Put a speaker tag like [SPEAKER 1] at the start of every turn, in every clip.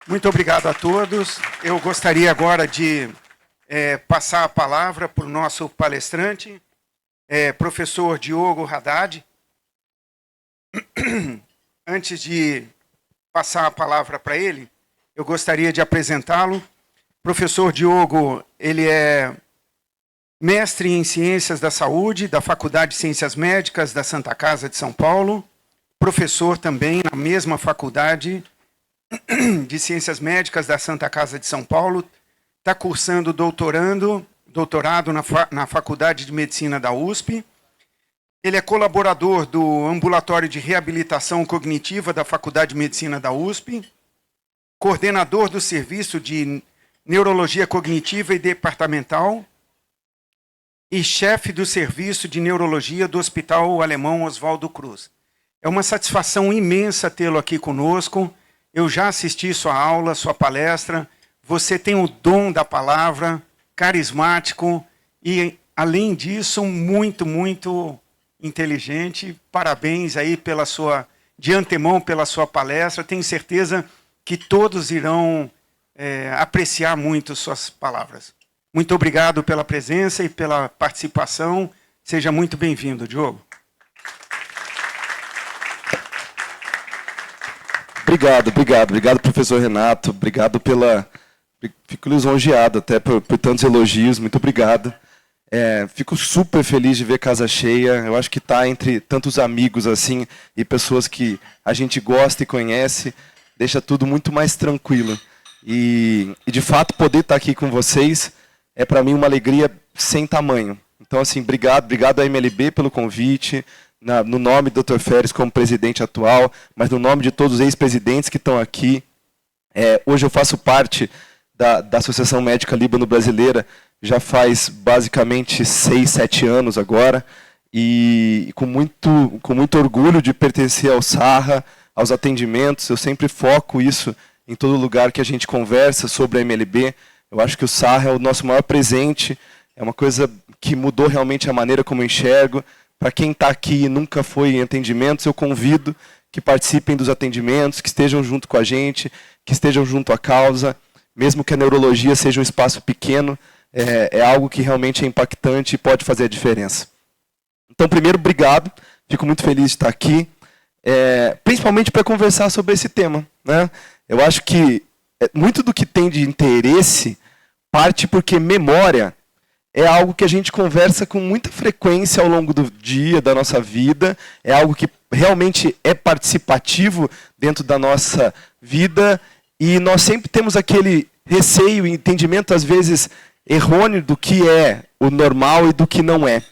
[SPEAKER 1] Muito obrigado a todos. Eu gostaria agora de passar a palavra para o nosso palestrante, professor Diogo Haddad. Antes de passar a palavra para ele, eu gostaria de apresentá-lo. Professor Diogo, ele é mestre em Ciências da Saúde, da Faculdade de Ciências Médicas da Santa Casa de São Paulo, professor também na mesma Faculdade de Ciências Médicas da Santa Casa de São Paulo, está cursando doutorado na Faculdade de Medicina da USP. Ele é colaborador do Ambulatório de Reabilitação Cognitiva da Faculdade de Medicina da USP, coordenador do Serviço de Neurologia Cognitiva e Departamental e chefe do Serviço de Neurologia do Hospital Alemão Oswaldo Cruz. É uma satisfação imensa tê-lo aqui conosco. Eu já assisti sua aula, sua palestra. Você tem o dom da palavra, carismático e, além disso, muito, muito inteligente. Parabéns aí de antemão pela sua palestra. Tenho certeza que todos irão apreciar muito suas palavras. Muito obrigado pela presença e pela participação. Seja muito bem-vindo, Diogo.
[SPEAKER 2] Obrigado, professor Renato. Obrigado Fico lisonjeado até por tantos elogios. Muito obrigado. Fico super feliz de ver casa cheia. Eu acho que está entre tantos amigos assim e pessoas que a gente gosta e conhece, deixa tudo muito mais tranquilo. E de fato, poder estar aqui com vocês é para mim uma alegria sem tamanho. Então, assim, obrigado à MLB pelo convite, no nome do Dr. Feres como presidente atual, mas no nome de todos os ex-presidentes que estão aqui. Hoje eu faço parte da Associação Médica Líbano-Brasileira, já faz basicamente 6, 7 anos agora, e com muito orgulho de pertencer ao SARRA, aos atendimentos. Eu sempre foco isso em todo lugar que a gente conversa sobre a MLB. Eu acho que o SARRA é o nosso maior presente, é uma coisa que mudou realmente a maneira como eu enxergo. Para quem está aqui e nunca foi em atendimentos, eu convido que participem dos atendimentos, que estejam junto com a gente, que estejam junto à causa, mesmo que a neurologia seja um espaço pequeno, é algo que realmente é impactante e pode fazer a diferença. Então, primeiro, obrigado, fico muito feliz de estar aqui, principalmente para conversar sobre esse tema, né? Eu acho que muito do que tem de interesse parte porque memória é algo que a gente conversa com muita frequência ao longo do dia, da nossa vida, é algo que realmente é participativo dentro da nossa vida, e nós sempre temos aquele receio e entendimento, às vezes, errôneo do que é o normal e do que não é.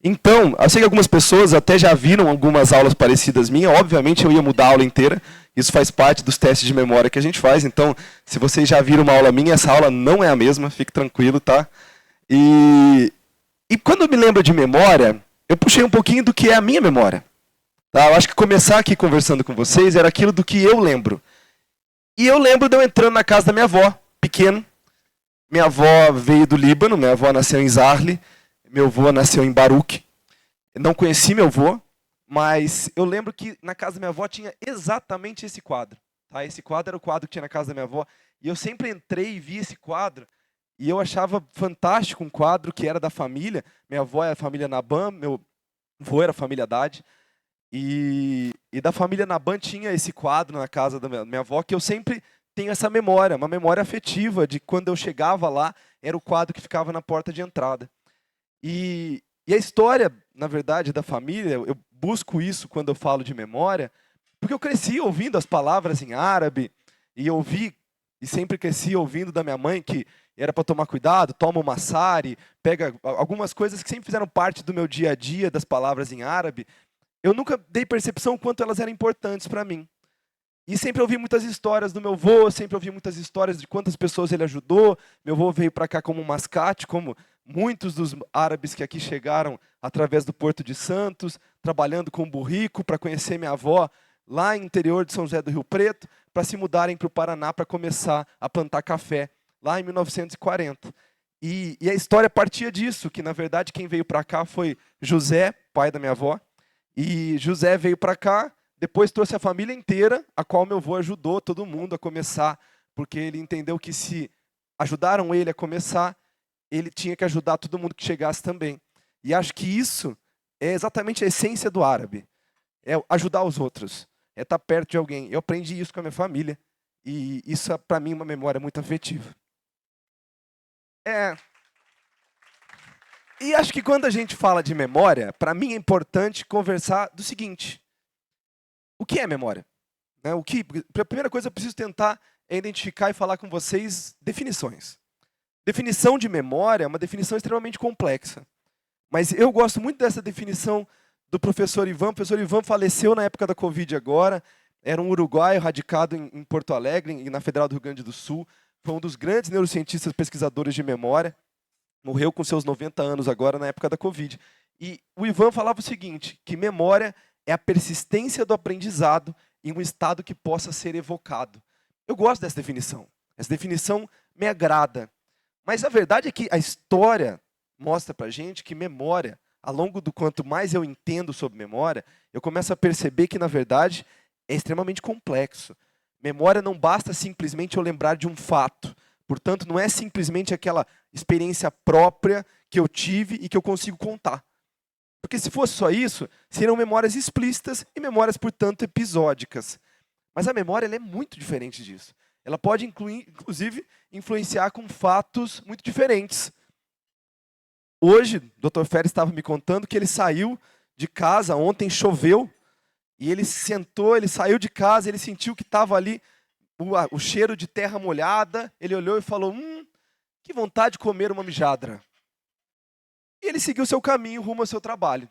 [SPEAKER 2] Então, eu sei que algumas pessoas até já viram algumas aulas parecidas minhas, obviamente eu ia mudar a aula inteira, isso faz parte dos testes de memória que a gente faz, então, se vocês já viram uma aula minha, essa aula não é a mesma, fique tranquilo, tá? E quando eu me lembro de memória, eu puxei um pouquinho do que é a minha memória. Tá? Eu acho que começar aqui conversando com vocês era aquilo do que eu lembro. E eu lembro de eu entrando na casa da minha avó, pequeno. Minha avó veio do Líbano, minha avó nasceu em Zarle, meu avô nasceu em Baruch. Eu não conheci meu avô, mas eu lembro que na casa da minha avó tinha exatamente esse quadro. Tá? Esse quadro era o quadro que tinha na casa da minha avó. E eu sempre entrei e vi esse quadro. E eu achava fantástico um quadro que era da família. Minha avó era a família Naban, meu avô era a família Haddad. E da família Naban tinha esse quadro na casa da minha avó, que eu sempre tenho essa memória, uma memória afetiva de quando eu chegava lá, era o quadro que ficava na porta de entrada. E a história, na verdade, da família, eu busco isso quando eu falo de memória, porque eu cresci ouvindo as palavras em árabe, e sempre cresci ouvindo da minha mãe que era para tomar cuidado, toma uma sari, pega algumas coisas que sempre fizeram parte do meu dia a dia, das palavras em árabe. Eu nunca dei percepção quanto elas eram importantes para mim. E sempre ouvi muitas histórias do meu avô, sempre ouvi muitas histórias de quantas pessoas ele ajudou. Meu avô veio para cá como mascate, como muitos dos árabes que aqui chegaram através do Porto de Santos, trabalhando com burrico para conhecer minha avó lá no interior de São José do Rio Preto, para se mudarem para o Paraná para começar a plantar café, lá em 1940. E a história partia disso, que na verdade quem veio para cá foi José, pai da minha avó, e José veio para cá, depois trouxe a família inteira, a qual meu avô ajudou todo mundo a começar porque ele entendeu que se ajudaram ele a começar, ele tinha que ajudar todo mundo que chegasse também. E acho que isso é exatamente a essência do árabe. É ajudar os outros, é estar perto de alguém. Eu aprendi isso com a minha família, e isso é, para mim, uma memória muito afetiva. E acho que quando a gente fala de memória, para mim é importante conversar do seguinte: o que é memória? Né? A primeira coisa que eu preciso tentar é identificar e falar com vocês definições. Definição de memória é uma definição extremamente complexa. Mas eu gosto muito dessa definição do professor Ivan. O professor Ivan faleceu na época da Covid agora. Era um uruguaio radicado em Porto Alegre, e na Federal do Rio Grande do Sul. Foi um dos grandes neurocientistas pesquisadores de memória. Morreu com seus 90 anos agora, na época da Covid. E o Ivan falava o seguinte, que memória é a persistência do aprendizado em um estado que possa ser evocado. Eu gosto dessa definição. Essa definição me agrada. Mas a verdade é que a história mostra pra gente que memória, ao longo do quanto mais eu entendo sobre memória, eu começo a perceber que, na verdade, é extremamente complexo. Memória não basta simplesmente eu lembrar de um fato. Portanto, não é simplesmente aquela experiência própria que eu tive e que eu consigo contar. Porque se fosse só isso, seriam memórias explícitas e memórias, portanto, episódicas. Mas a memória ela é muito diferente disso. Ela pode, inclusive, influenciar com fatos muito diferentes. Hoje, o Dr. Ferri estava me contando que ele saiu de casa, ontem choveu, e ele sentou, ele saiu de casa, ele sentiu que estava ali o cheiro de terra molhada, ele olhou e falou, que vontade de comer uma mijadra. E ele seguiu seu caminho rumo ao seu trabalho.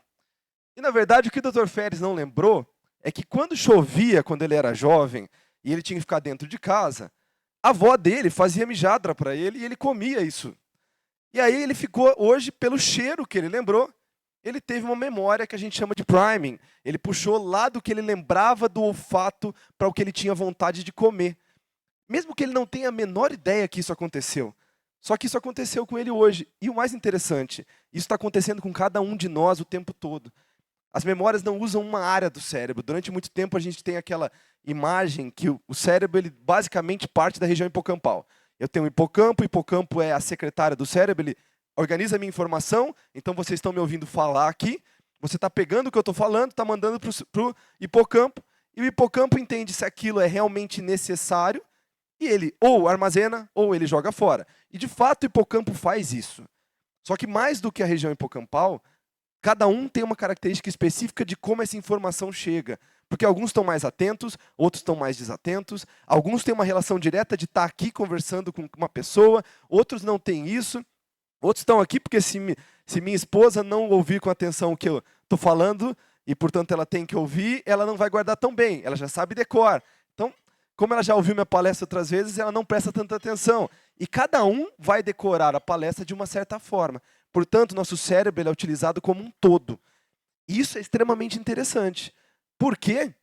[SPEAKER 2] E, na verdade, o que o Dr. Ferri não lembrou é que quando chovia, quando ele era jovem, e ele tinha que ficar dentro de casa, a avó dele fazia mijadra para ele e ele comia isso. E aí ele ficou, hoje, pelo cheiro que ele lembrou, ele teve uma memória que a gente chama de priming. Ele puxou lá do que ele lembrava do olfato para o que ele tinha vontade de comer. Mesmo que ele não tenha a menor ideia que isso aconteceu. Só que isso aconteceu com ele hoje. E o mais interessante, isso está acontecendo com cada um de nós o tempo todo. As memórias não usam uma área do cérebro. Durante muito tempo a gente tem aquela imagem que o cérebro ele basicamente parte da região hipocampal. Eu tenho o hipocampo é a secretária do cérebro, ele organiza a minha informação, então vocês estão me ouvindo falar aqui, você está pegando o que eu estou falando, está mandando para o hipocampo, e o hipocampo entende se aquilo é realmente necessário, e ele ou armazena ou ele joga fora. E de fato o hipocampo faz isso. Só que mais do que a região hipocampal, cada um tem uma característica específica de como essa informação chega. Porque alguns estão mais atentos, outros estão mais desatentos. Alguns têm uma relação direta de estar aqui conversando com uma pessoa, outros não têm isso. Outros estão aqui porque se minha esposa não ouvir com atenção o que eu estou falando, e portanto ela tem que ouvir, ela não vai guardar tão bem, ela já sabe decor. Então, como ela já ouviu minha palestra outras vezes, ela não presta tanta atenção. E cada um vai decorar a palestra de uma certa forma. Portanto, nosso cérebro ele é utilizado como um todo. E isso é extremamente interessante. Porque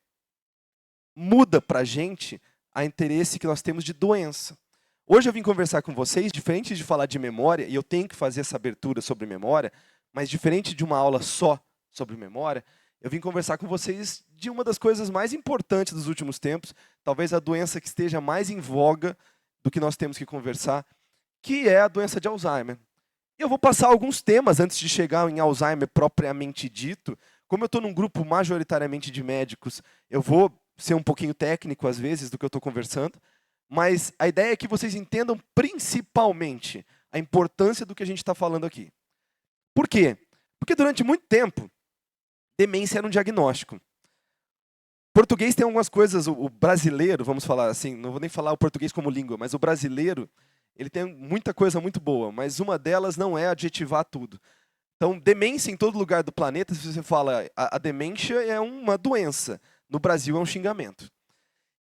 [SPEAKER 2] muda para a gente a interesse que nós temos de doença. Hoje eu vim conversar com vocês, diferente de falar de memória, e eu tenho que fazer essa abertura sobre memória, mas diferente de uma aula só sobre memória, eu vim conversar com vocês de uma das coisas mais importantes dos últimos tempos, talvez a doença que esteja mais em voga do que nós temos que conversar, que é a doença de Alzheimer. E eu vou passar alguns temas antes de chegar em Alzheimer propriamente dito. Como eu estou num grupo majoritariamente de médicos, eu vou ser um pouquinho técnico às vezes do que eu estou conversando, mas a ideia é que vocês entendam principalmente a importância do que a gente está falando aqui. Por quê? Porque durante muito tempo, demência era um diagnóstico. Português tem algumas coisas, o brasileiro, vamos falar assim, não vou nem falar o português como língua, mas o brasileiro, ele tem muita coisa muito boa, mas uma delas não é adjetivar tudo. Então, demência em todo lugar do planeta, se você fala a demência é uma doença, no Brasil é um xingamento.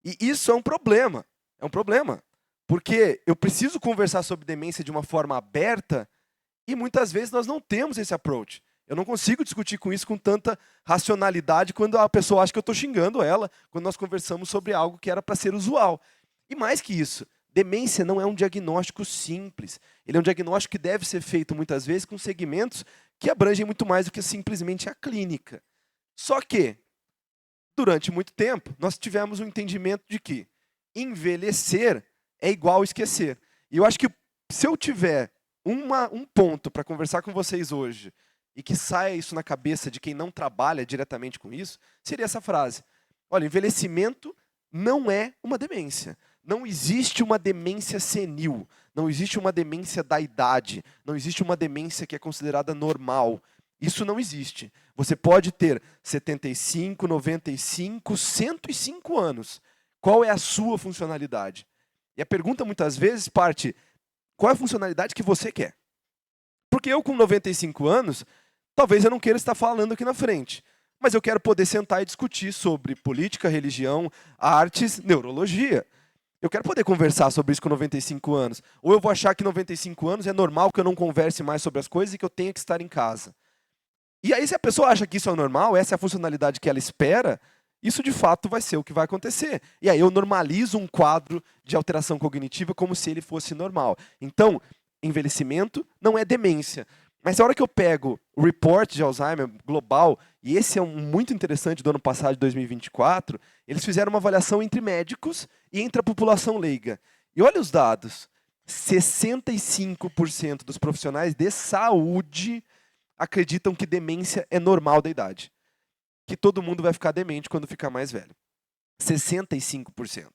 [SPEAKER 2] E isso é um problema, porque eu preciso conversar sobre demência de uma forma aberta e muitas vezes nós não temos esse approach. Eu não consigo discutir com isso com tanta racionalidade quando a pessoa acha que eu estou xingando ela, quando nós conversamos sobre algo que era para ser usual. E mais que isso, demência não é um diagnóstico simples. Ele é um diagnóstico que deve ser feito muitas vezes com segmentos que abrangem muito mais do que simplesmente a clínica. Só que, durante muito tempo, nós tivemos um entendimento de que envelhecer
[SPEAKER 3] é igual esquecer. E eu acho que se eu tiver um ponto para conversar com vocês hoje, e que saia isso na cabeça de quem não trabalha diretamente com isso, seria essa frase. Olha, envelhecimento não é uma demência. Não existe uma demência senil. Não existe uma demência da idade. Não existe uma demência que é considerada normal. Isso não existe. Você pode ter 75, 95, 105 anos. Qual é a sua funcionalidade? E a pergunta muitas vezes parte, qual é a funcionalidade que você quer? Porque eu com 95 anos, talvez eu não queira estar falando aqui na frente. Mas eu quero poder sentar e discutir sobre política, religião, artes, neurologia. Eu quero poder conversar sobre isso com 95 anos. Ou eu vou achar que 95 anos é normal que eu não converse mais sobre as coisas e que eu tenha que estar em casa. E aí, se a pessoa acha que isso é normal, essa é a funcionalidade que ela espera, isso de fato vai ser o que vai acontecer. E aí eu normalizo um quadro de alteração cognitiva como se ele fosse normal. Então, envelhecimento não é demência. Mas a hora que eu pego o report de Alzheimer global, e esse é um muito interessante do ano passado, de 2024, eles fizeram uma avaliação entre médicos e entre a população leiga. E olha os dados. 65% dos profissionais de saúde acreditam que demência é normal da idade. Que todo mundo vai ficar demente quando ficar mais velho. 65%.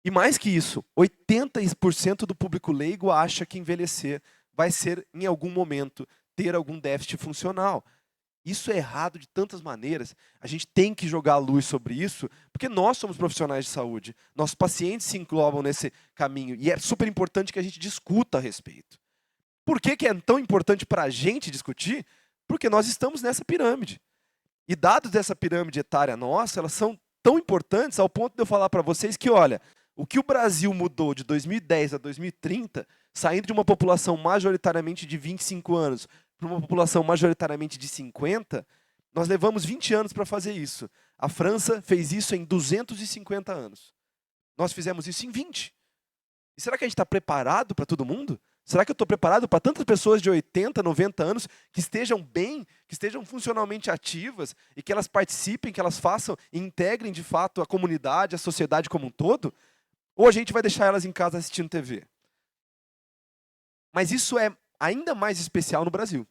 [SPEAKER 3] E mais que isso, 80% do público leigo acha que envelhecer vai ser, em algum momento, ter algum déficit funcional. Isso é errado de tantas maneiras. A gente tem que jogar a luz sobre isso, porque nós somos profissionais de saúde. Nossos pacientes se englobam nesse caminho. E é super importante que a gente discuta a respeito. Por que é tão importante para a gente discutir? Porque nós estamos nessa pirâmide. E dados dessa pirâmide etária nossa, elas são tão importantes ao ponto de eu falar para vocês que, olha, o que o Brasil mudou de 2010 a 2030, saindo de uma população majoritariamente de 25 anos para uma população majoritariamente de 50, nós levamos 20 anos para fazer isso. A França fez isso em 250 anos. Nós fizemos isso em 20. E será que a gente está preparado para todo mundo? Será que eu estou preparado para tantas pessoas de 80, 90 anos que estejam bem, que estejam funcionalmente ativas e que elas participem, que elas façam e integrem de fato a comunidade, a sociedade como um todo? Ou a gente vai deixar elas em casa assistindo TV? Mas isso é ainda mais especial no Brasil.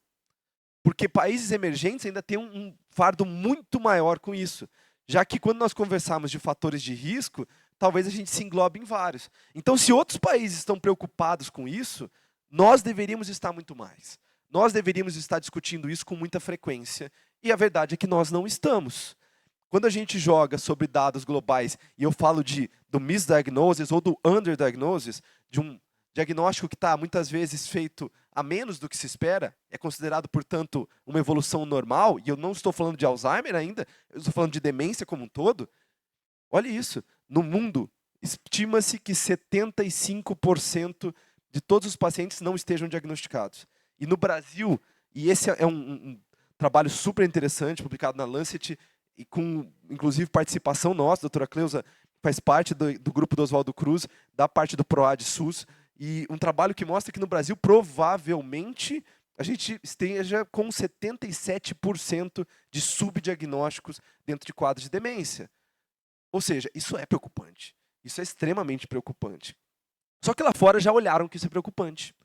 [SPEAKER 3] Porque países emergentes ainda têm um fardo muito maior com isso. Já que quando nós conversarmos de fatores de risco, talvez a gente se englobe em vários. Então, se outros países estão preocupados com isso, nós deveríamos estar muito mais. Nós deveríamos estar discutindo isso com muita frequência. E a verdade é que nós não estamos. Quando a gente joga sobre dados globais, e eu falo do misdiagnosis ou do underdiagnosis, de um diagnóstico que está muitas vezes feito a menos do que se espera, é considerado, portanto, uma evolução normal, e eu não estou falando de Alzheimer ainda, eu estou falando de demência como um todo. Olha isso, no mundo, estima-se que 75% de todos os pacientes não estejam diagnosticados. E no Brasil, e esse é um trabalho super interessante, publicado na Lancet, e com, inclusive, participação nossa, a doutora Cleusa faz parte do grupo do Oswaldo Cruz, da parte do PROAD SUS, e um trabalho que mostra que no Brasil, provavelmente, a gente esteja com 77% de subdiagnósticos dentro de quadros de demência. Ou seja, isso é preocupante. Isso é extremamente preocupante. Só que lá fora já olharam que isso é preocupante.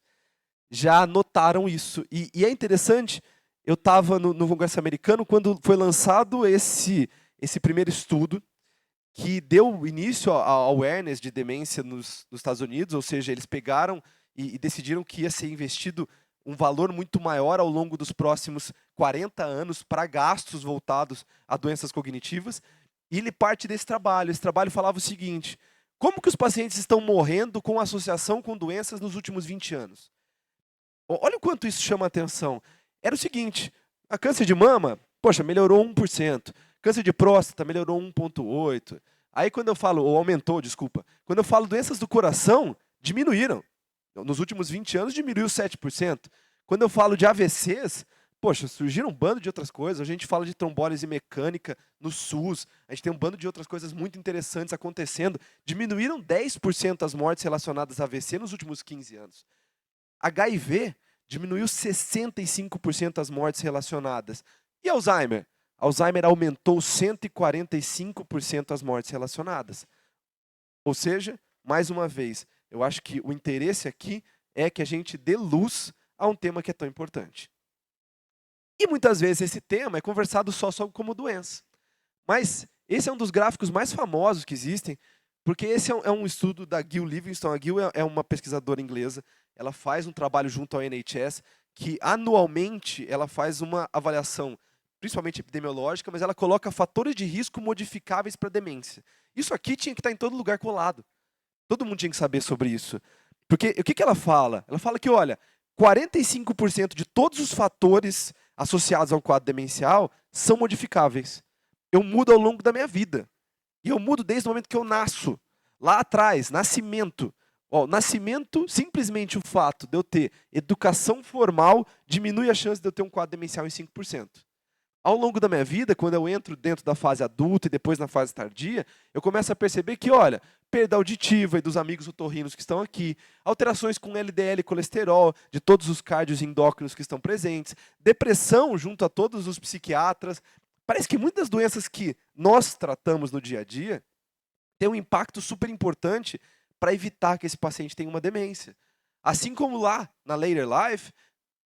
[SPEAKER 3] Já notaram isso. E é interessante, eu estava no Congresso americano quando foi lançado esse primeiro estudo que deu início à awareness de demência nos Estados Unidos, ou seja, eles pegaram e decidiram que ia ser investido um valor muito maior ao longo dos próximos 40 anos para gastos voltados a doenças cognitivas, e ele parte desse trabalho. Esse trabalho falava o seguinte: como que os pacientes estão morrendo com associação com doenças nos últimos 20 anos? Olha o quanto isso chama a atenção. Era o seguinte, a câncer de mama, poxa, melhorou 1%. Câncer de próstata melhorou 1,8%. Aí quando eu falo, ou aumentou, desculpa. Quando eu falo doenças do coração, diminuíram. Nos últimos 20 anos diminuiu 7%. Quando eu falo de AVCs, poxa, surgiram um bando de outras coisas. A gente fala de trombólise mecânica no SUS. A gente tem um bando de outras coisas muito interessantes acontecendo. Diminuíram 10% as mortes relacionadas a AVC nos últimos 15 anos. HIV diminuiu 65% as mortes relacionadas. E Alzheimer? Alzheimer aumentou 145% as mortes relacionadas. Ou seja, mais uma vez, Eu acho que o interesse aqui é que a gente dê luz a um tema que é tão importante. E muitas vezes esse tema é conversado só como doença. Mas esse é um dos gráficos mais famosos que existem, porque esse é um estudo da Gill Livingston. A Gill é uma pesquisadora inglesa, ela faz um trabalho junto ao NHS, que anualmente ela faz uma avaliação, principalmente epidemiológica, mas ela coloca fatores de risco modificáveis para demência. Isso aqui tinha que estar em todo lugar colado. Todo mundo tinha que saber sobre isso. Porque o que ela fala? Ela fala que, olha, 45% de todos os fatores associados a um quadro demencial são modificáveis. Eu mudo ao longo da minha vida. E eu mudo desde o momento que eu nasço. Lá atrás, nascimento. Nascimento, simplesmente o fato de eu ter educação formal diminui a chance de eu ter um quadro demencial em 5%. Ao longo da minha vida, quando eu entro dentro da fase adulta e depois na fase tardia, eu começo a perceber que, olha, perda auditiva e dos amigos otorrinos que estão aqui, alterações com LDL e colesterol, de todos os cardios endócrinos que estão presentes, depressão junto a todos os psiquiatras. Parece que muitas doenças que nós tratamos no dia a dia têm um impacto super importante para evitar que esse paciente tenha uma demência. Assim como lá, na Later Life,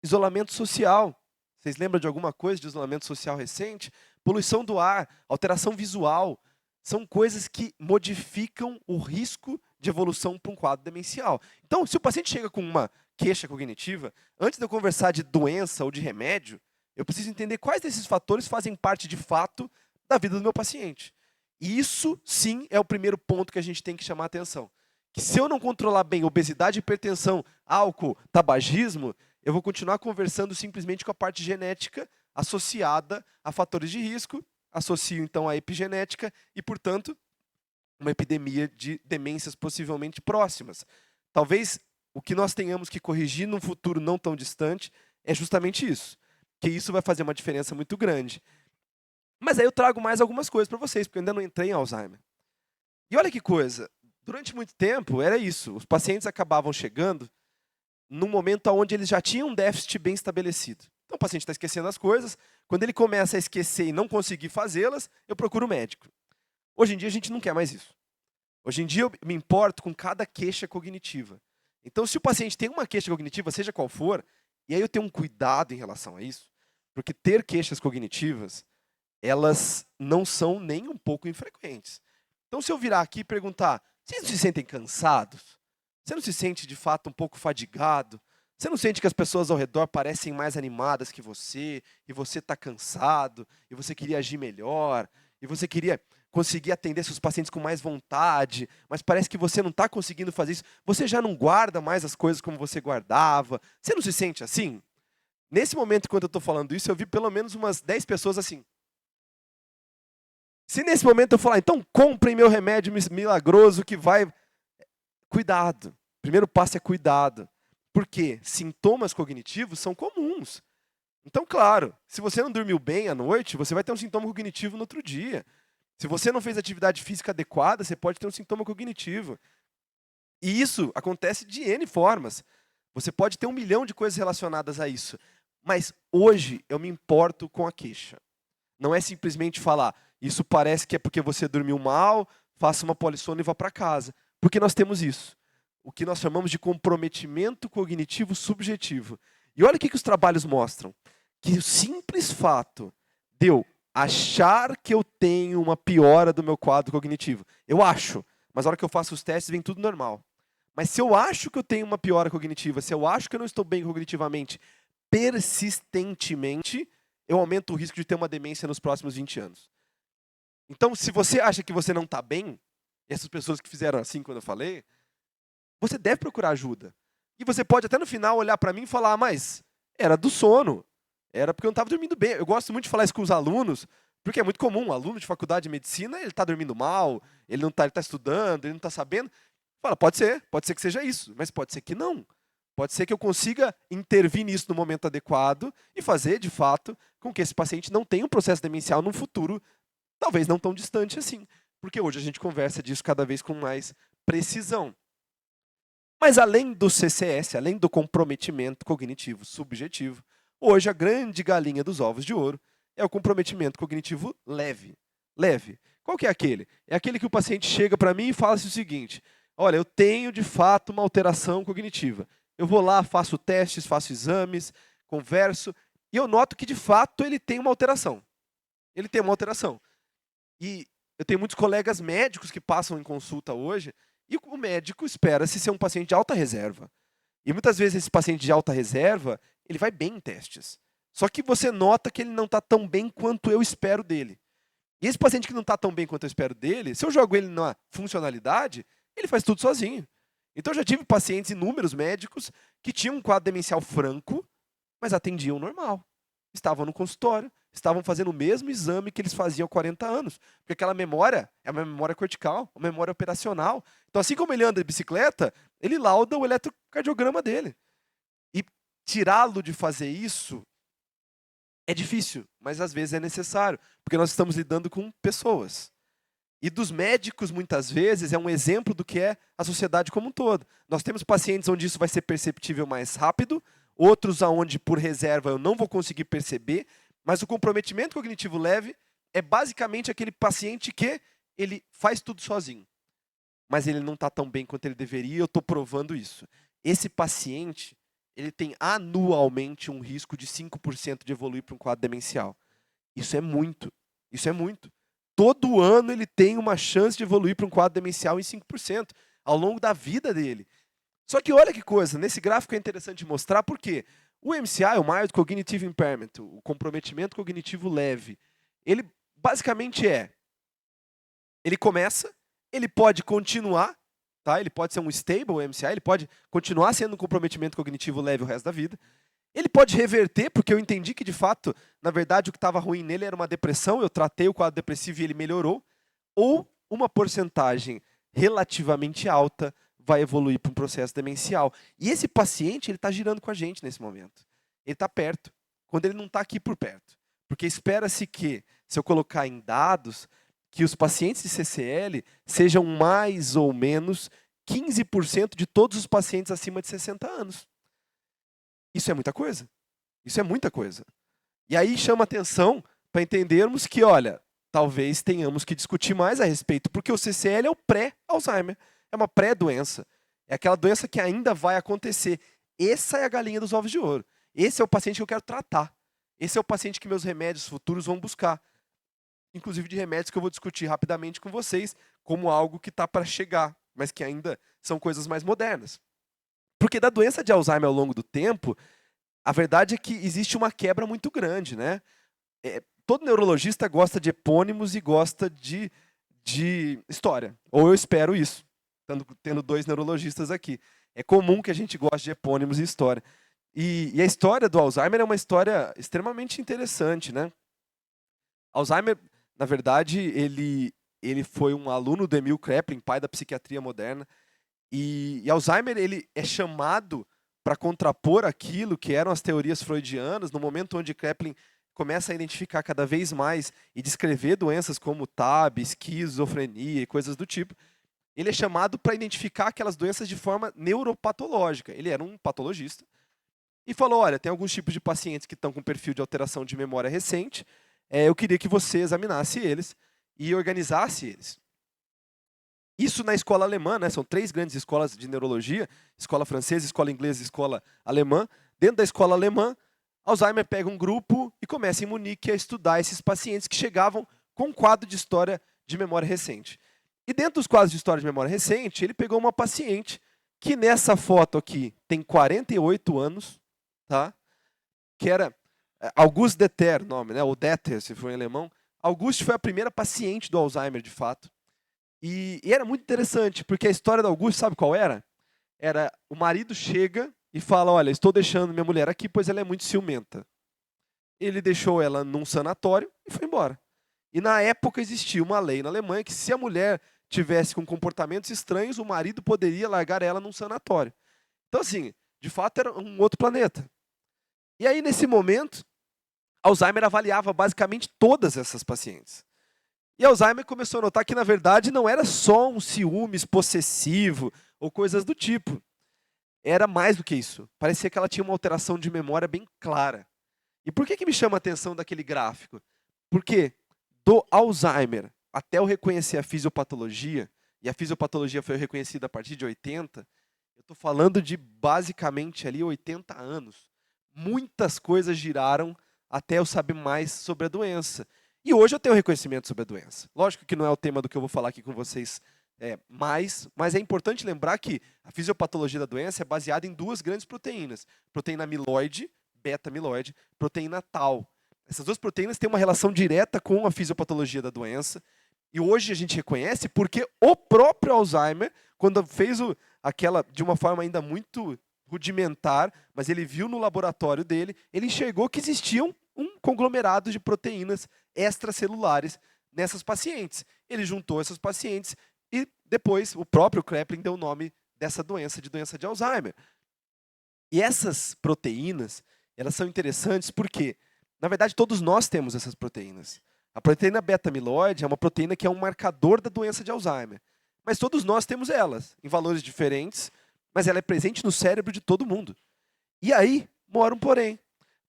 [SPEAKER 3] isolamento social. Vocês lembram de alguma coisa de isolamento social recente? Poluição do ar, alteração visual. São coisas que modificam o risco de evolução para um quadro demencial. Então, se o paciente chega com uma queixa cognitiva, antes de eu conversar de doença ou de remédio, eu preciso entender quais desses fatores fazem parte de fato da vida do meu paciente. E isso, sim, é o primeiro ponto que a gente tem que chamar a atenção. Que se eu não controlar bem obesidade, hipertensão, álcool, tabagismo, eu vou continuar conversando simplesmente com a parte genética associada a fatores de risco, associo então a epigenética e, portanto, uma epidemia de demências possivelmente próximas. Talvez o que nós tenhamos que corrigir num futuro não tão distante é justamente isso, que isso vai fazer uma diferença muito grande. Mas aí eu trago mais algumas coisas para vocês, porque eu ainda não entrei em Alzheimer. E olha que coisa, durante muito tempo era isso, os pacientes acabavam chegando num momento onde eles já tinham um déficit bem estabelecido. Então o paciente está esquecendo as coisas, quando ele começa a esquecer e não conseguir fazê-las, eu procuro o médico. Hoje em dia a gente não quer mais isso. Hoje em dia eu me importo com cada queixa cognitiva. Então se o paciente tem uma queixa cognitiva, seja qual for, e aí eu tenho um cuidado em relação a isso, porque ter queixas cognitivas, elas não são nem um pouco infrequentes. Então se eu virar aqui e perguntar, vocês não se sentem cansados? Você não se sente, de fato, um pouco fadigado? Você não sente que as pessoas ao redor parecem mais animadas que você, e você está cansado, e você queria agir melhor, e você queria conseguir atender seus pacientes com mais vontade, mas parece que você não está conseguindo fazer isso? Você já não guarda mais as coisas como você guardava? Você não se sente assim? Nesse momento, quando eu estou falando isso, eu vi pelo menos umas 10 pessoas assim. Se nesse momento eu falar, então comprem meu remédio milagroso que vai... Cuidado. O primeiro passo é cuidado. Porque sintomas cognitivos são comuns. Então, claro, se você não dormiu bem à noite, você vai ter um sintoma cognitivo no outro dia. Se você não fez atividade física adequada, você pode ter um sintoma cognitivo. E isso acontece de N formas. Você pode ter 1 milhão de coisas relacionadas a isso. Mas hoje eu me importo com a queixa. Não é simplesmente falar, isso parece que é porque você dormiu mal, faça uma polissono e vá para casa. Porque nós temos isso, o que nós chamamos de comprometimento cognitivo subjetivo. E olha o que os trabalhos mostram, que o simples fato de eu achar que eu tenho uma piora do meu quadro cognitivo, eu acho, mas na hora que eu faço os testes vem tudo normal. Mas se eu acho que eu tenho uma piora cognitiva, se eu acho que eu não estou bem cognitivamente, persistentemente, eu aumento o risco de ter uma demência nos próximos 20 anos. Então, se você acha que você não está bem, essas pessoas que fizeram assim quando eu falei, você deve procurar ajuda. E você pode até no final olhar para mim e falar, mas era do sono, era porque eu não estava dormindo bem. Eu gosto muito de falar isso com os alunos, porque é muito comum, um aluno de faculdade de medicina, ele está dormindo mal, ele não está, ele está estudando, ele não está sabendo. Fala, pode ser que seja isso, mas pode ser que não. Pode ser que eu consiga intervir nisso no momento adequado e fazer, de fato, com que esse paciente não tenha um processo demencial num futuro, talvez não tão distante assim. Porque hoje a gente conversa disso cada vez com mais precisão. Mas além do CCS, além do comprometimento cognitivo subjetivo, hoje a grande galinha dos ovos de ouro é o comprometimento cognitivo leve. Leve. Qual que é aquele? É aquele que o paciente chega para mim e fala o seguinte, olha, eu tenho de fato uma alteração cognitiva. Eu vou lá, faço testes, faço exames, converso, e eu noto que de fato ele tem uma alteração. Ele tem uma alteração. E eu tenho muitos colegas médicos que passam em consulta hoje, e o médico espera-se ser um paciente de alta reserva. E muitas vezes esse paciente de alta reserva, ele vai bem em testes. Só que você nota que ele não está tão bem quanto eu espero dele. E esse paciente que não está tão bem quanto eu espero dele, se eu jogo ele na funcionalidade, ele faz tudo sozinho. Então eu já tive pacientes, inúmeros médicos, que tinham um quadro demencial franco, mas atendiam normal. Estavam no consultório, estavam fazendo o mesmo exame que eles faziam há 40 anos. Porque aquela memória é uma memória cortical, uma memória operacional. Então, assim como ele anda de bicicleta, ele lauda o eletrocardiograma dele. E tirá-lo de fazer isso é difícil, mas às vezes é necessário, porque nós estamos lidando com pessoas. E dos médicos, muitas vezes, é um exemplo do que é a sociedade como um todo. Nós temos pacientes onde isso vai ser perceptível mais rápido, outros aonde, por reserva, eu não vou conseguir perceber, mas o comprometimento cognitivo leve é basicamente aquele paciente que ele faz tudo sozinho, mas ele não está tão bem quanto ele deveria, eu estou provando isso. Esse paciente, ele tem anualmente um risco de 5% de evoluir para um quadro demencial. Isso é muito. Isso é muito. Todo ano ele tem uma chance de evoluir para um quadro demencial em 5% ao longo da vida dele. Só que olha que coisa, nesse gráfico é interessante mostrar porque o MCI, o Mild Cognitive Impairment, o comprometimento cognitivo leve, ele basicamente ele começa, ele pode continuar, tá? Ele pode ser um stable MCI, ele pode continuar sendo um comprometimento cognitivo leve o resto da vida. Ele pode reverter, porque eu entendi que, de fato, na verdade, o que estava ruim nele era uma depressão, eu tratei o quadro depressivo e ele melhorou. Ou uma porcentagem relativamente alta vai evoluir para um processo demencial. E esse paciente, ele está girando com a gente nesse momento. Ele está perto, quando ele não está aqui por perto. Porque espera-se que, se eu colocar em dados, que os pacientes de CCL sejam mais ou menos 15% de todos os pacientes acima de 60 anos. Isso é muita coisa. Isso é muita coisa. E aí chama atenção para entendermos que, olha, talvez tenhamos que discutir mais a respeito, porque o CCL é o pré-Alzheimer. É uma pré-doença. É aquela doença que ainda vai acontecer. Essa é a galinha dos ovos de ouro. Esse é o paciente que eu quero tratar. Esse é o paciente que meus remédios futuros vão buscar. Inclusive de remédios que eu vou discutir rapidamente com vocês, como algo que está para chegar, mas que ainda são coisas mais modernas. Porque da doença de Alzheimer ao longo do tempo, a verdade é que existe uma quebra muito grande, né? Todo neurologista gosta de epônimos e gosta de história. Ou eu espero isso, tendo dois neurologistas aqui. É comum que a gente goste de epônimos e história. E a história do Alzheimer é uma história extremamente interessante, né? Alzheimer, na verdade, ele foi um aluno do Emil Kraepelin, pai da psiquiatria moderna. E Alzheimer ele é chamado para contrapor aquilo que eram as teorias freudianas, no momento onde Kraepelin começa a identificar cada vez mais e descrever doenças como TAB, esquizofrenia e coisas do tipo. Ele é chamado para identificar aquelas doenças de forma neuropatológica. Ele era um patologista e falou, olha, tem alguns tipos de pacientes que estão com perfil de alteração de memória recente, eu queria que você examinasse eles e organizasse eles. Isso na escola alemã, né? São 3 grandes escolas de neurologia, escola francesa, escola inglesa e escola alemã. Dentro da escola alemã, Alzheimer pega um grupo e começa em Munique a estudar esses pacientes que chegavam com um quadro de história de memória recente. E dentro dos quadros de história de memória recente, ele pegou uma paciente que nessa foto aqui tem 48 anos, tá? Que era Auguste Deter, nome, né? Ou Deter, se for em alemão. Auguste foi a primeira paciente do Alzheimer, de fato. E era muito interessante, porque a história do Augusto, sabe qual era? Era o marido chega e fala, olha, estou deixando minha mulher aqui, pois ela é muito ciumenta. Ele deixou ela num sanatório e foi embora. E na época existia uma lei na Alemanha que se a mulher tivesse com comportamentos estranhos, o marido poderia largar ela num sanatório. Então assim, de fato era um outro planeta. E aí nesse momento, Alzheimer avaliava basicamente todas essas pacientes. E Alzheimer começou a notar que, na verdade, não era só um ciúmes possessivo ou coisas do tipo. Era mais do que isso. Parecia que ela tinha uma alteração de memória bem clara. E por que me chama a atenção daquele gráfico? Porque do Alzheimer até eu reconhecer a fisiopatologia, e a fisiopatologia foi reconhecida a partir de 80, eu estou falando de basicamente ali 80 anos. Muitas coisas giraram até eu saber mais sobre a doença. E hoje eu tenho reconhecimento sobre a doença. Lógico que não é o tema do que eu vou falar aqui com vocês mais, mas é importante lembrar que a fisiopatologia da doença é baseada em duas grandes proteínas. Proteína amiloide, beta-amiloide, proteína tau. Essas duas proteínas têm uma relação direta com a fisiopatologia da doença. E hoje a gente reconhece porque o próprio Alzheimer, quando fez aquela de uma forma ainda muito rudimentar, mas ele viu no laboratório dele, ele enxergou que existiam um conglomerado de proteínas extracelulares nessas pacientes. Ele juntou essas pacientes e depois o próprio Kraepelin deu o nome dessa doença de Alzheimer. E essas proteínas, elas são interessantes porque, na verdade, todos nós temos essas proteínas. A proteína beta-amiloide é uma proteína que é um marcador da doença de Alzheimer. Mas todos nós temos elas, em valores diferentes, mas ela é presente no cérebro de todo mundo. E aí mora um porém.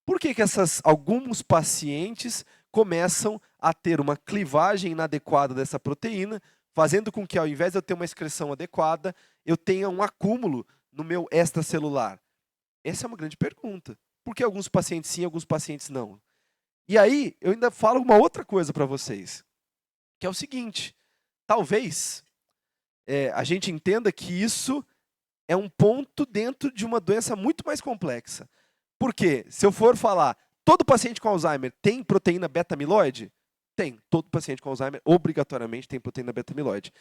[SPEAKER 3] Por que alguns pacientes começam a ter uma clivagem inadequada dessa proteína, fazendo com que, ao invés de eu ter uma excreção adequada, eu tenha um acúmulo no meu extracelular? Essa é uma grande pergunta. Por que alguns pacientes sim, alguns pacientes não? E aí, eu ainda falo uma outra coisa para vocês, que é o seguinte: talvez a gente entenda que isso é um ponto dentro de uma doença muito mais complexa. Porque, se eu for falar, todo paciente com Alzheimer tem proteína beta-amiloide? Tem. Todo paciente com Alzheimer, obrigatoriamente, tem proteína beta-amiloide.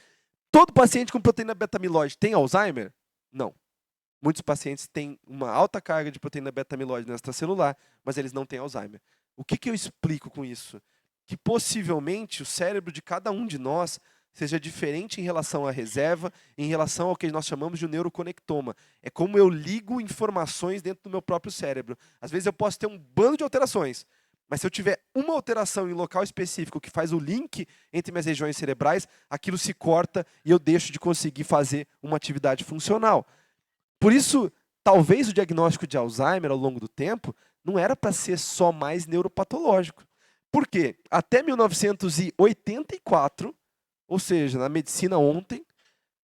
[SPEAKER 3] Todo paciente com proteína beta-amiloide tem Alzheimer? Não. Muitos pacientes têm uma alta carga de proteína beta-amiloide no extracelular, mas eles não têm Alzheimer. O que eu explico com isso? Que possivelmente o cérebro de cada um de nós seja diferente em relação à reserva, em relação ao que nós chamamos de neuroconectoma. É como eu ligo informações dentro do meu próprio cérebro. Às vezes eu posso ter um bando de alterações, mas se eu tiver uma alteração em local específico que faz o link entre minhas regiões cerebrais, aquilo se corta e eu deixo de conseguir fazer uma atividade funcional. Por isso, talvez o diagnóstico de Alzheimer ao longo do tempo não era para ser só mais neuropatológico. Por quê? Até 1984, ou seja, na medicina ontem,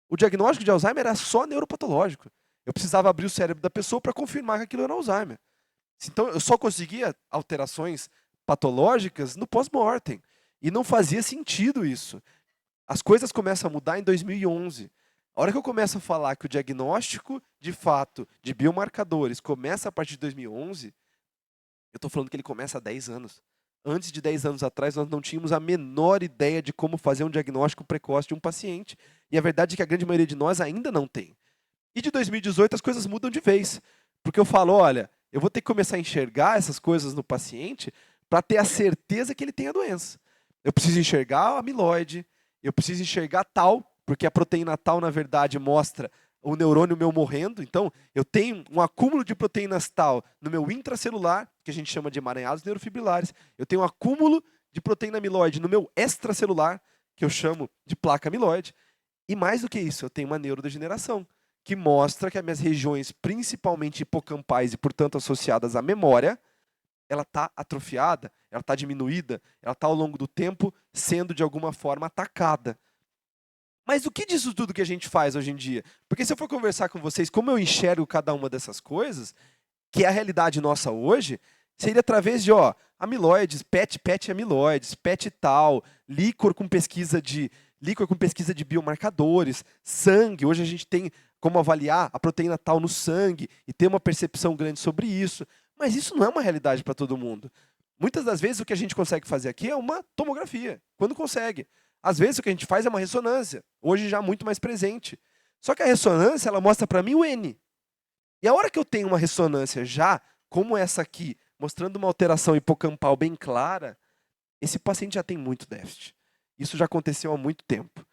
[SPEAKER 3] o diagnóstico de Alzheimer era só neuropatológico. Eu precisava abrir o cérebro da pessoa para confirmar que aquilo era Alzheimer. Então, eu só conseguia alterações patológicas no pós-mortem. E não fazia sentido isso. As coisas começam a mudar em 2011. A hora que eu começo a falar que o diagnóstico, de fato, de biomarcadores começa a partir de 2011, eu estou falando que ele começa há 10 anos. Antes de 10 anos atrás, nós não tínhamos a menor ideia de como fazer um diagnóstico precoce de um paciente. E a verdade é que a grande maioria de nós ainda não tem. E de 2018 as coisas mudam de vez. Porque eu falo, olha, eu vou ter que começar a enxergar essas coisas no paciente para ter a certeza que ele tem a doença. Eu preciso enxergar a amiloide, eu preciso enxergar tal, porque a proteína tal, na verdade, mostra o neurônio meu morrendo. Então, eu tenho um acúmulo de proteínas tal no meu intracelular, que a gente chama de emaranhados neurofibrilares. Eu tenho um acúmulo de proteína amiloide no meu extracelular, que eu chamo de placa amiloide. E mais do que isso, eu tenho uma neurodegeneração, que mostra que as minhas regiões, principalmente hipocampais e, portanto, associadas à memória, ela está atrofiada, ela está diminuída, ela está, ao longo do tempo, sendo, de alguma forma, atacada. Mas o que disso tudo que a gente faz hoje em dia? Porque se eu for conversar com vocês como eu enxergo cada uma dessas coisas, que é a realidade nossa hoje, seria através de amiloides, PET amiloides, PET tal, líquor com pesquisa de biomarcadores, sangue. Hoje a gente tem como avaliar a proteína tal no sangue e ter uma percepção grande sobre isso. Mas isso não é uma realidade para todo mundo. Muitas das vezes o que a gente consegue fazer aqui é uma tomografia, quando consegue. Às vezes o que a gente faz é uma ressonância, hoje já muito mais presente. Só que a ressonância, ela mostra para mim o N. E a hora que eu tenho uma ressonância já, como essa aqui, mostrando uma alteração hipocampal bem clara, esse paciente já tem muito déficit. Isso já aconteceu há muito tempo.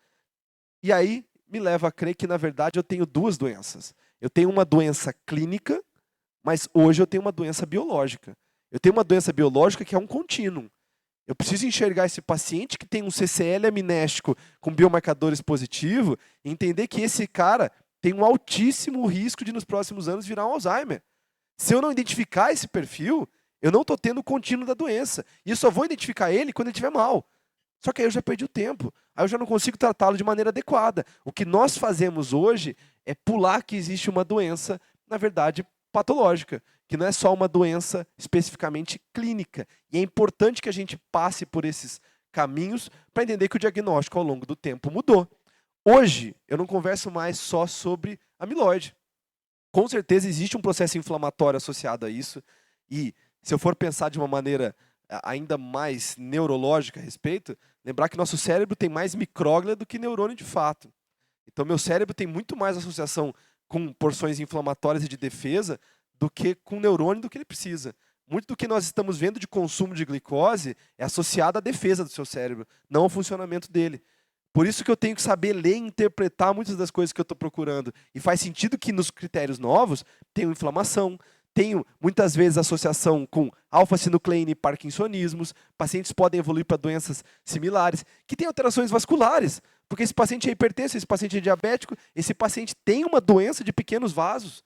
[SPEAKER 3] E aí me leva a crer que, na verdade, eu tenho duas doenças. Eu tenho uma doença clínica, mas hoje eu tenho uma doença biológica. Eu tenho uma doença biológica que é um contínuo. Eu preciso enxergar esse paciente que tem um CCL amnéstico com biomarcadores positivos e entender que esse cara tem um altíssimo risco de, nos próximos anos, virar um Alzheimer. Se eu não identificar esse perfil, eu não estou tendo o contínuo da doença. E eu só vou identificar ele quando ele estiver mal. Só que aí eu já perdi o tempo. Aí eu já não consigo tratá-lo de maneira adequada. O que nós fazemos hoje é pular que existe uma doença, na verdade, patológica, que não é só uma doença especificamente clínica. E é importante que a gente passe por esses caminhos para entender que o diagnóstico ao longo do tempo mudou. Hoje, eu não converso mais só sobre amiloide. Com certeza existe um processo inflamatório associado a isso. E se eu for pensar de uma maneira ainda mais neurológica a respeito, lembrar que nosso cérebro tem mais micróglia do que neurônio de fato. Então, meu cérebro tem muito mais associação com porções inflamatórias e de defesa do que com neurônio do que ele precisa. Muito do que nós estamos vendo de consumo de glicose é associado à defesa do seu cérebro, não ao funcionamento dele. Por isso que eu tenho que saber ler e interpretar muitas das coisas que eu estou procurando. E faz sentido que nos critérios novos tenho inflamação, tenho muitas vezes associação com alfa-sinucleína e parkinsonismos, pacientes podem evoluir para doenças similares, que têm alterações vasculares, porque esse paciente é hipertenso, esse paciente é diabético, esse paciente tem uma doença de pequenos vasos.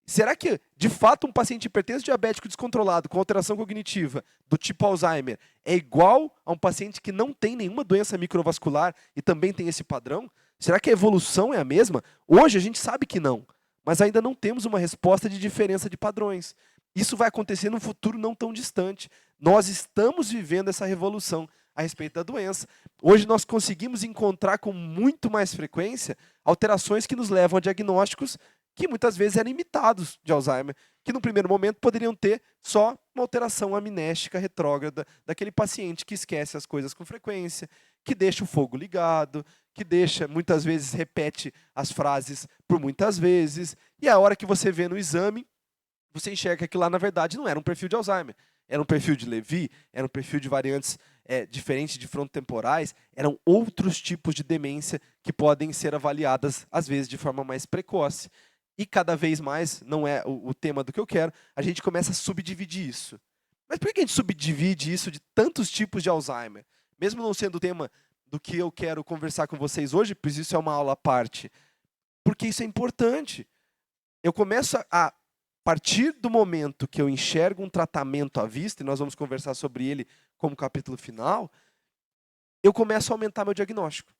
[SPEAKER 3] Será que, de fato, um paciente hipertenso diabético descontrolado com alteração cognitiva do tipo Alzheimer é igual a um paciente que não tem nenhuma doença microvascular e também tem esse padrão? Será que a evolução é a mesma? Hoje a gente sabe que não, mas ainda não temos uma resposta de diferença de padrões. Isso vai acontecer num futuro não tão distante. Nós estamos vivendo essa revolução a respeito da doença. Hoje nós conseguimos encontrar com muito mais frequência alterações que nos levam a diagnósticos que muitas vezes eram imitados de Alzheimer, que no primeiro momento poderiam ter só uma alteração amnéstica retrógrada daquele paciente que esquece as coisas com frequência, que deixa o fogo ligado, que deixa, muitas vezes, repete as frases por muitas vezes, e a hora que você vê no exame, você enxerga que lá, na verdade, não era um perfil de Alzheimer, era um perfil de Levy, era um perfil de variantes diferentes de frontotemporais, eram outros tipos de demência que podem ser avaliadas, às vezes, de forma mais precoce. E cada vez mais, não é o tema do que eu quero, a gente começa a subdividir isso. Mas por que a gente subdivide isso de tantos tipos de Alzheimer? Mesmo não sendo o tema do que eu quero conversar com vocês hoje, pois isso é uma aula à parte. Porque isso é importante. Eu começo a partir do momento que eu enxergo um tratamento à vista, e nós vamos conversar sobre ele como capítulo final, eu começo a aumentar meu diagnóstico.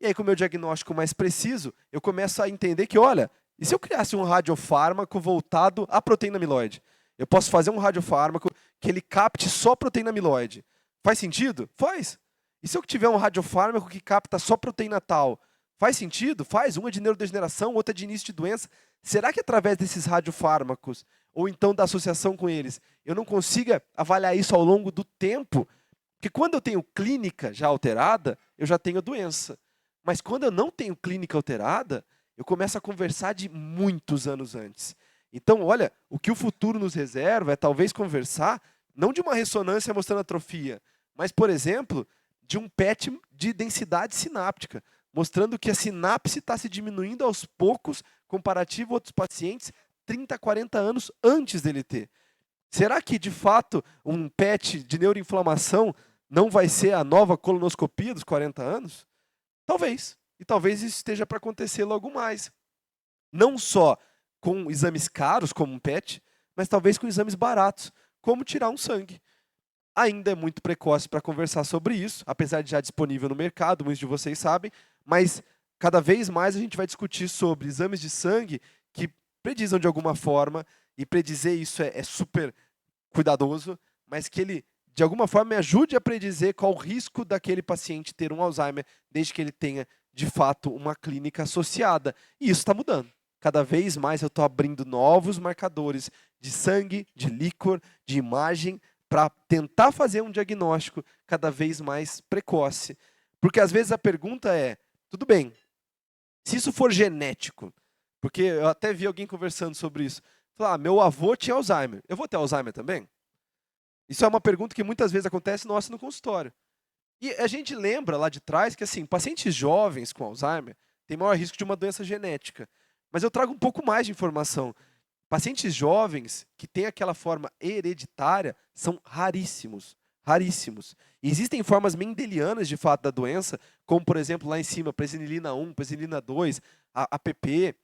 [SPEAKER 3] E aí, com o meu diagnóstico mais preciso, eu começo a entender que, olha, e se eu criasse um radiofármaco voltado à proteína amiloide? Eu posso fazer um radiofármaco que ele capte só proteína amiloide. Faz sentido? Faz. E se eu tiver um radiofármaco que capta só proteína tal? Faz sentido? Faz. Uma de neurodegeneração, outra de início de doença. Será que através desses radiofármacos, ou então da associação com eles, eu não consiga avaliar isso ao longo do tempo? Porque quando eu tenho clínica já alterada, eu já tenho doença. Mas quando eu não tenho clínica alterada, eu começo a conversar de muitos anos antes. Então, olha, o que o futuro nos reserva é talvez conversar, não de uma ressonância mostrando atrofia, mas, por exemplo, de um PET de densidade sináptica, mostrando que a sinapse está se diminuindo aos poucos, comparativo a outros pacientes, 30, 40 anos antes dele ter. Será que, de fato, um PET de neuroinflamação não vai ser a nova colonoscopia dos 40 anos? Talvez. E talvez isso esteja para acontecer logo mais. Não só com exames caros, como um PET, mas talvez com exames baratos, como tirar um sangue. Ainda é muito precoce para conversar sobre isso, apesar de já disponível no mercado, muitos de vocês sabem, mas cada vez mais a gente vai discutir sobre exames de sangue que predizam de alguma forma, e predizer isso é super cuidadoso, mas que ele, de alguma forma, me ajude a predizer qual o risco daquele paciente ter um Alzheimer, desde que ele tenha de fato, uma clínica associada. E isso está mudando. Cada vez mais eu estou abrindo novos marcadores de sangue, de líquor, de imagem, para tentar fazer um diagnóstico cada vez mais precoce. Porque às vezes a pergunta é, tudo bem, se isso for genético, porque eu até vi alguém conversando sobre isso, falar, meu avô tinha Alzheimer, eu vou ter Alzheimer também? Isso é uma pergunta que muitas vezes acontece nossa no consultório. E a gente lembra lá de trás que, assim, pacientes jovens com Alzheimer têm maior risco de uma doença genética. Mas eu trago um pouco mais de informação. Pacientes jovens que têm aquela forma hereditária são raríssimos. Raríssimos. E existem formas mendelianas, de fato, da doença, como, por exemplo, lá em cima, presenilina 1, presenilina 2, a APP,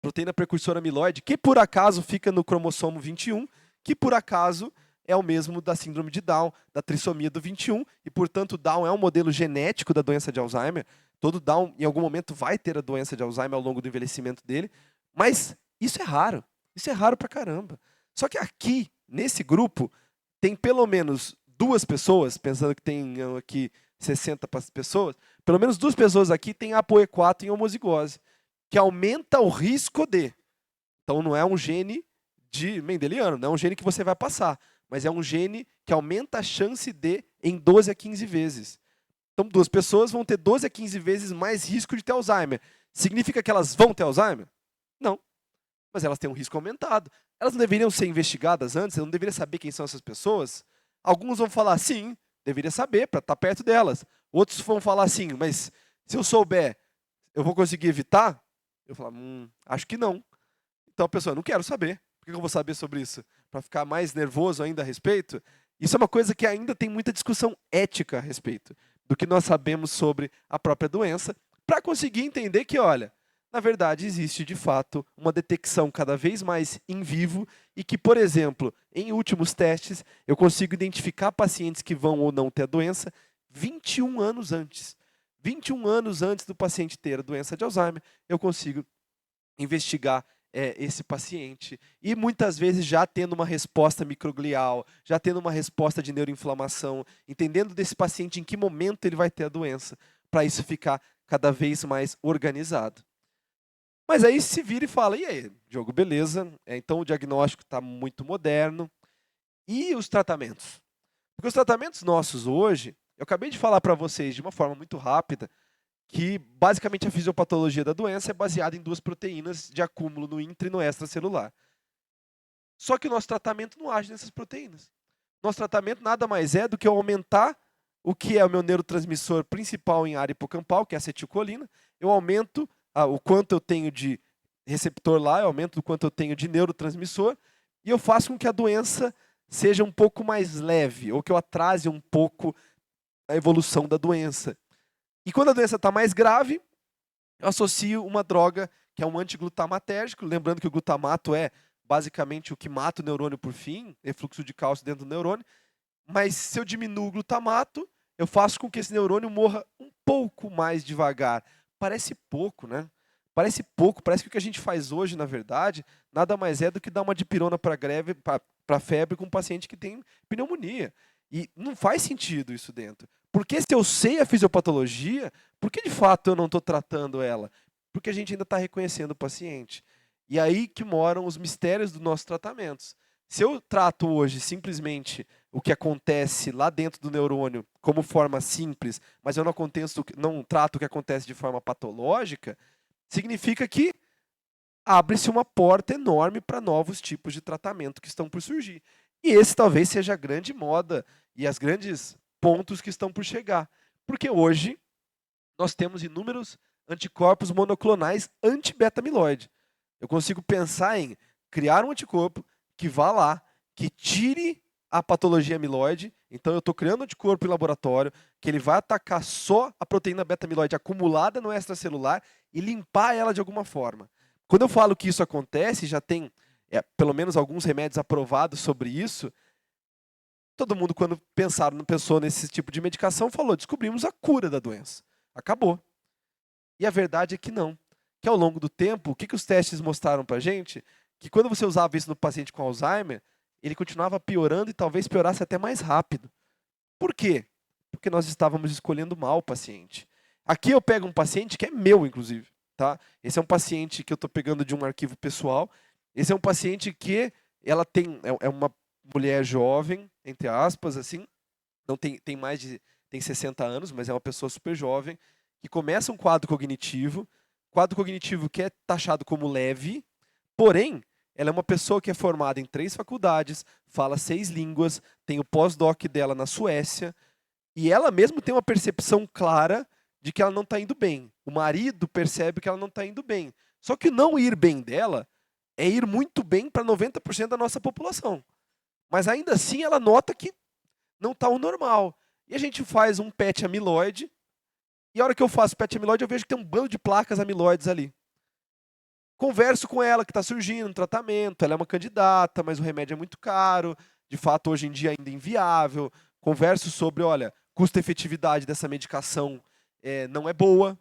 [SPEAKER 3] proteína precursora amiloide, que por acaso fica no cromossomo 21, que por acaso é o mesmo da síndrome de Down, da trissomia do 21, e, portanto, Down é um modelo genético da doença de Alzheimer. Todo Down, em algum momento, vai ter a doença de Alzheimer ao longo do envelhecimento dele, mas isso é raro. Isso é raro pra caramba. Só que aqui, nesse grupo, tem pelo menos 2 pessoas, pensando que tem aqui 60 pessoas, pelo menos 2 pessoas aqui têm ApoE4 em homozigose, que aumenta o risco de. Então não é um gene de mendeliano, não é um gene que você vai passar, mas é um gene que aumenta a chance de em 12 a 15 vezes. Então 2 pessoas vão ter 12 a 15 vezes mais risco de ter Alzheimer. Significa que elas vão ter Alzheimer? Não. Mas elas têm um risco aumentado. Elas não deveriam ser investigadas antes? Eu não deveria saber quem são essas pessoas? Alguns vão falar, sim, deveria saber, para estar perto delas. Outros vão falar assim, mas se eu souber, eu vou conseguir evitar? Eu falo, acho que não. Então a pessoa, não quero saber. Por que eu vou saber sobre isso? Para ficar mais nervoso ainda a respeito? Isso é uma coisa que ainda tem muita discussão ética a respeito do que nós sabemos sobre a própria doença, para conseguir entender que, olha, na verdade, existe de fato uma detecção cada vez mais em vivo e que, por exemplo, em últimos testes, eu consigo identificar pacientes que vão ou não ter a doença 21 anos antes. 21 anos antes do paciente ter a doença de Alzheimer, eu consigo investigar esse paciente. E muitas vezes já tendo uma resposta microglial, já tendo uma resposta de neuroinflamação, entendendo desse paciente em que momento ele vai ter a doença, para isso ficar cada vez mais organizado. Mas aí se vira e fala, e aí, Diogo, beleza, então o diagnóstico está muito moderno. E os tratamentos? Porque os tratamentos nossos hoje, eu acabei de falar para vocês de uma forma muito rápida, que basicamente a fisiopatologia da doença é baseada em 2 proteínas de acúmulo no intra e no extracelular. Só que o nosso tratamento não age nessas proteínas. Nosso tratamento nada mais é do que eu aumentar o que é o meu neurotransmissor principal em área hipocampal, que é a acetilcolina. Eu aumento o quanto eu tenho de receptor lá, eu aumento o quanto eu tenho de neurotransmissor, e eu faço com que a doença seja um pouco mais leve, ou que eu atrase um pouco a evolução da doença. E quando a doença está mais grave, eu associo uma droga que é um antiglutamatérgico, lembrando que o glutamato é basicamente o que mata o neurônio por fim, refluxo de cálcio dentro do neurônio, mas se eu diminuo o glutamato, eu faço com que esse neurônio morra um pouco mais devagar. Parece pouco, né? Parece pouco, parece que o que a gente faz hoje, na verdade, nada mais é do que dar uma dipirona para febre com um paciente que tem pneumonia. E não faz sentido isso dentro. Porque se eu sei a fisiopatologia, por que de fato eu não estou tratando ela? Porque a gente ainda está reconhecendo o paciente. E aí que moram os mistérios dos nossos tratamentos. Se eu trato hoje simplesmente o que acontece lá dentro do neurônio como forma simples, mas eu não trato o que acontece de forma patológica, significa que abre-se uma porta enorme para novos tipos de tratamento que estão por surgir. E esse talvez seja a grande moda e os grandes pontos que estão por chegar. Porque hoje nós temos inúmeros anticorpos monoclonais anti-beta-amiloide. Eu consigo pensar em criar um anticorpo que vá lá, que tire a patologia amiloide. Então eu estou criando um anticorpo em laboratório, que ele vai atacar só a proteína beta-amiloide acumulada no extracelular e limpar ela de alguma forma. Quando eu falo que isso acontece, já tem pelo menos alguns remédios aprovados sobre isso, todo mundo, quando pensou nesse tipo de medicação, falou, descobrimos a cura da doença. Acabou. E a verdade é que não. Que ao longo do tempo, o que os testes mostraram para a gente? Que quando você usava isso no paciente com Alzheimer, ele continuava piorando e talvez piorasse até mais rápido. Por quê? Porque nós estávamos escolhendo mal o paciente. Aqui eu pego um paciente que é meu, inclusive. Tá? Esse é um paciente que eu estou pegando de um arquivo pessoal. Esse é um paciente que ela é uma mulher jovem, entre aspas, assim, não tem tem 60 anos, mas é uma pessoa super jovem, que começa um quadro cognitivo que é taxado como leve, porém, ela é uma pessoa que é formada em 3 faculdades, fala 6 línguas, tem o pós-doc dela na Suécia, e ela mesma tem uma percepção clara de que ela não está indo bem. O marido percebe que ela não está indo bem. Só que não ir bem dela é ir muito bem para 90% da nossa população. Mas ainda assim ela nota que não está o normal. E a gente faz um PET amiloide, e a hora que eu faço PET amiloide eu vejo que tem um bando de placas amiloides ali. Converso com ela que está surgindo um tratamento, ela é uma candidata, mas o remédio é muito caro, de fato, hoje em dia ainda inviável. Converso sobre, olha, custo-efetividade dessa medicação não é boa.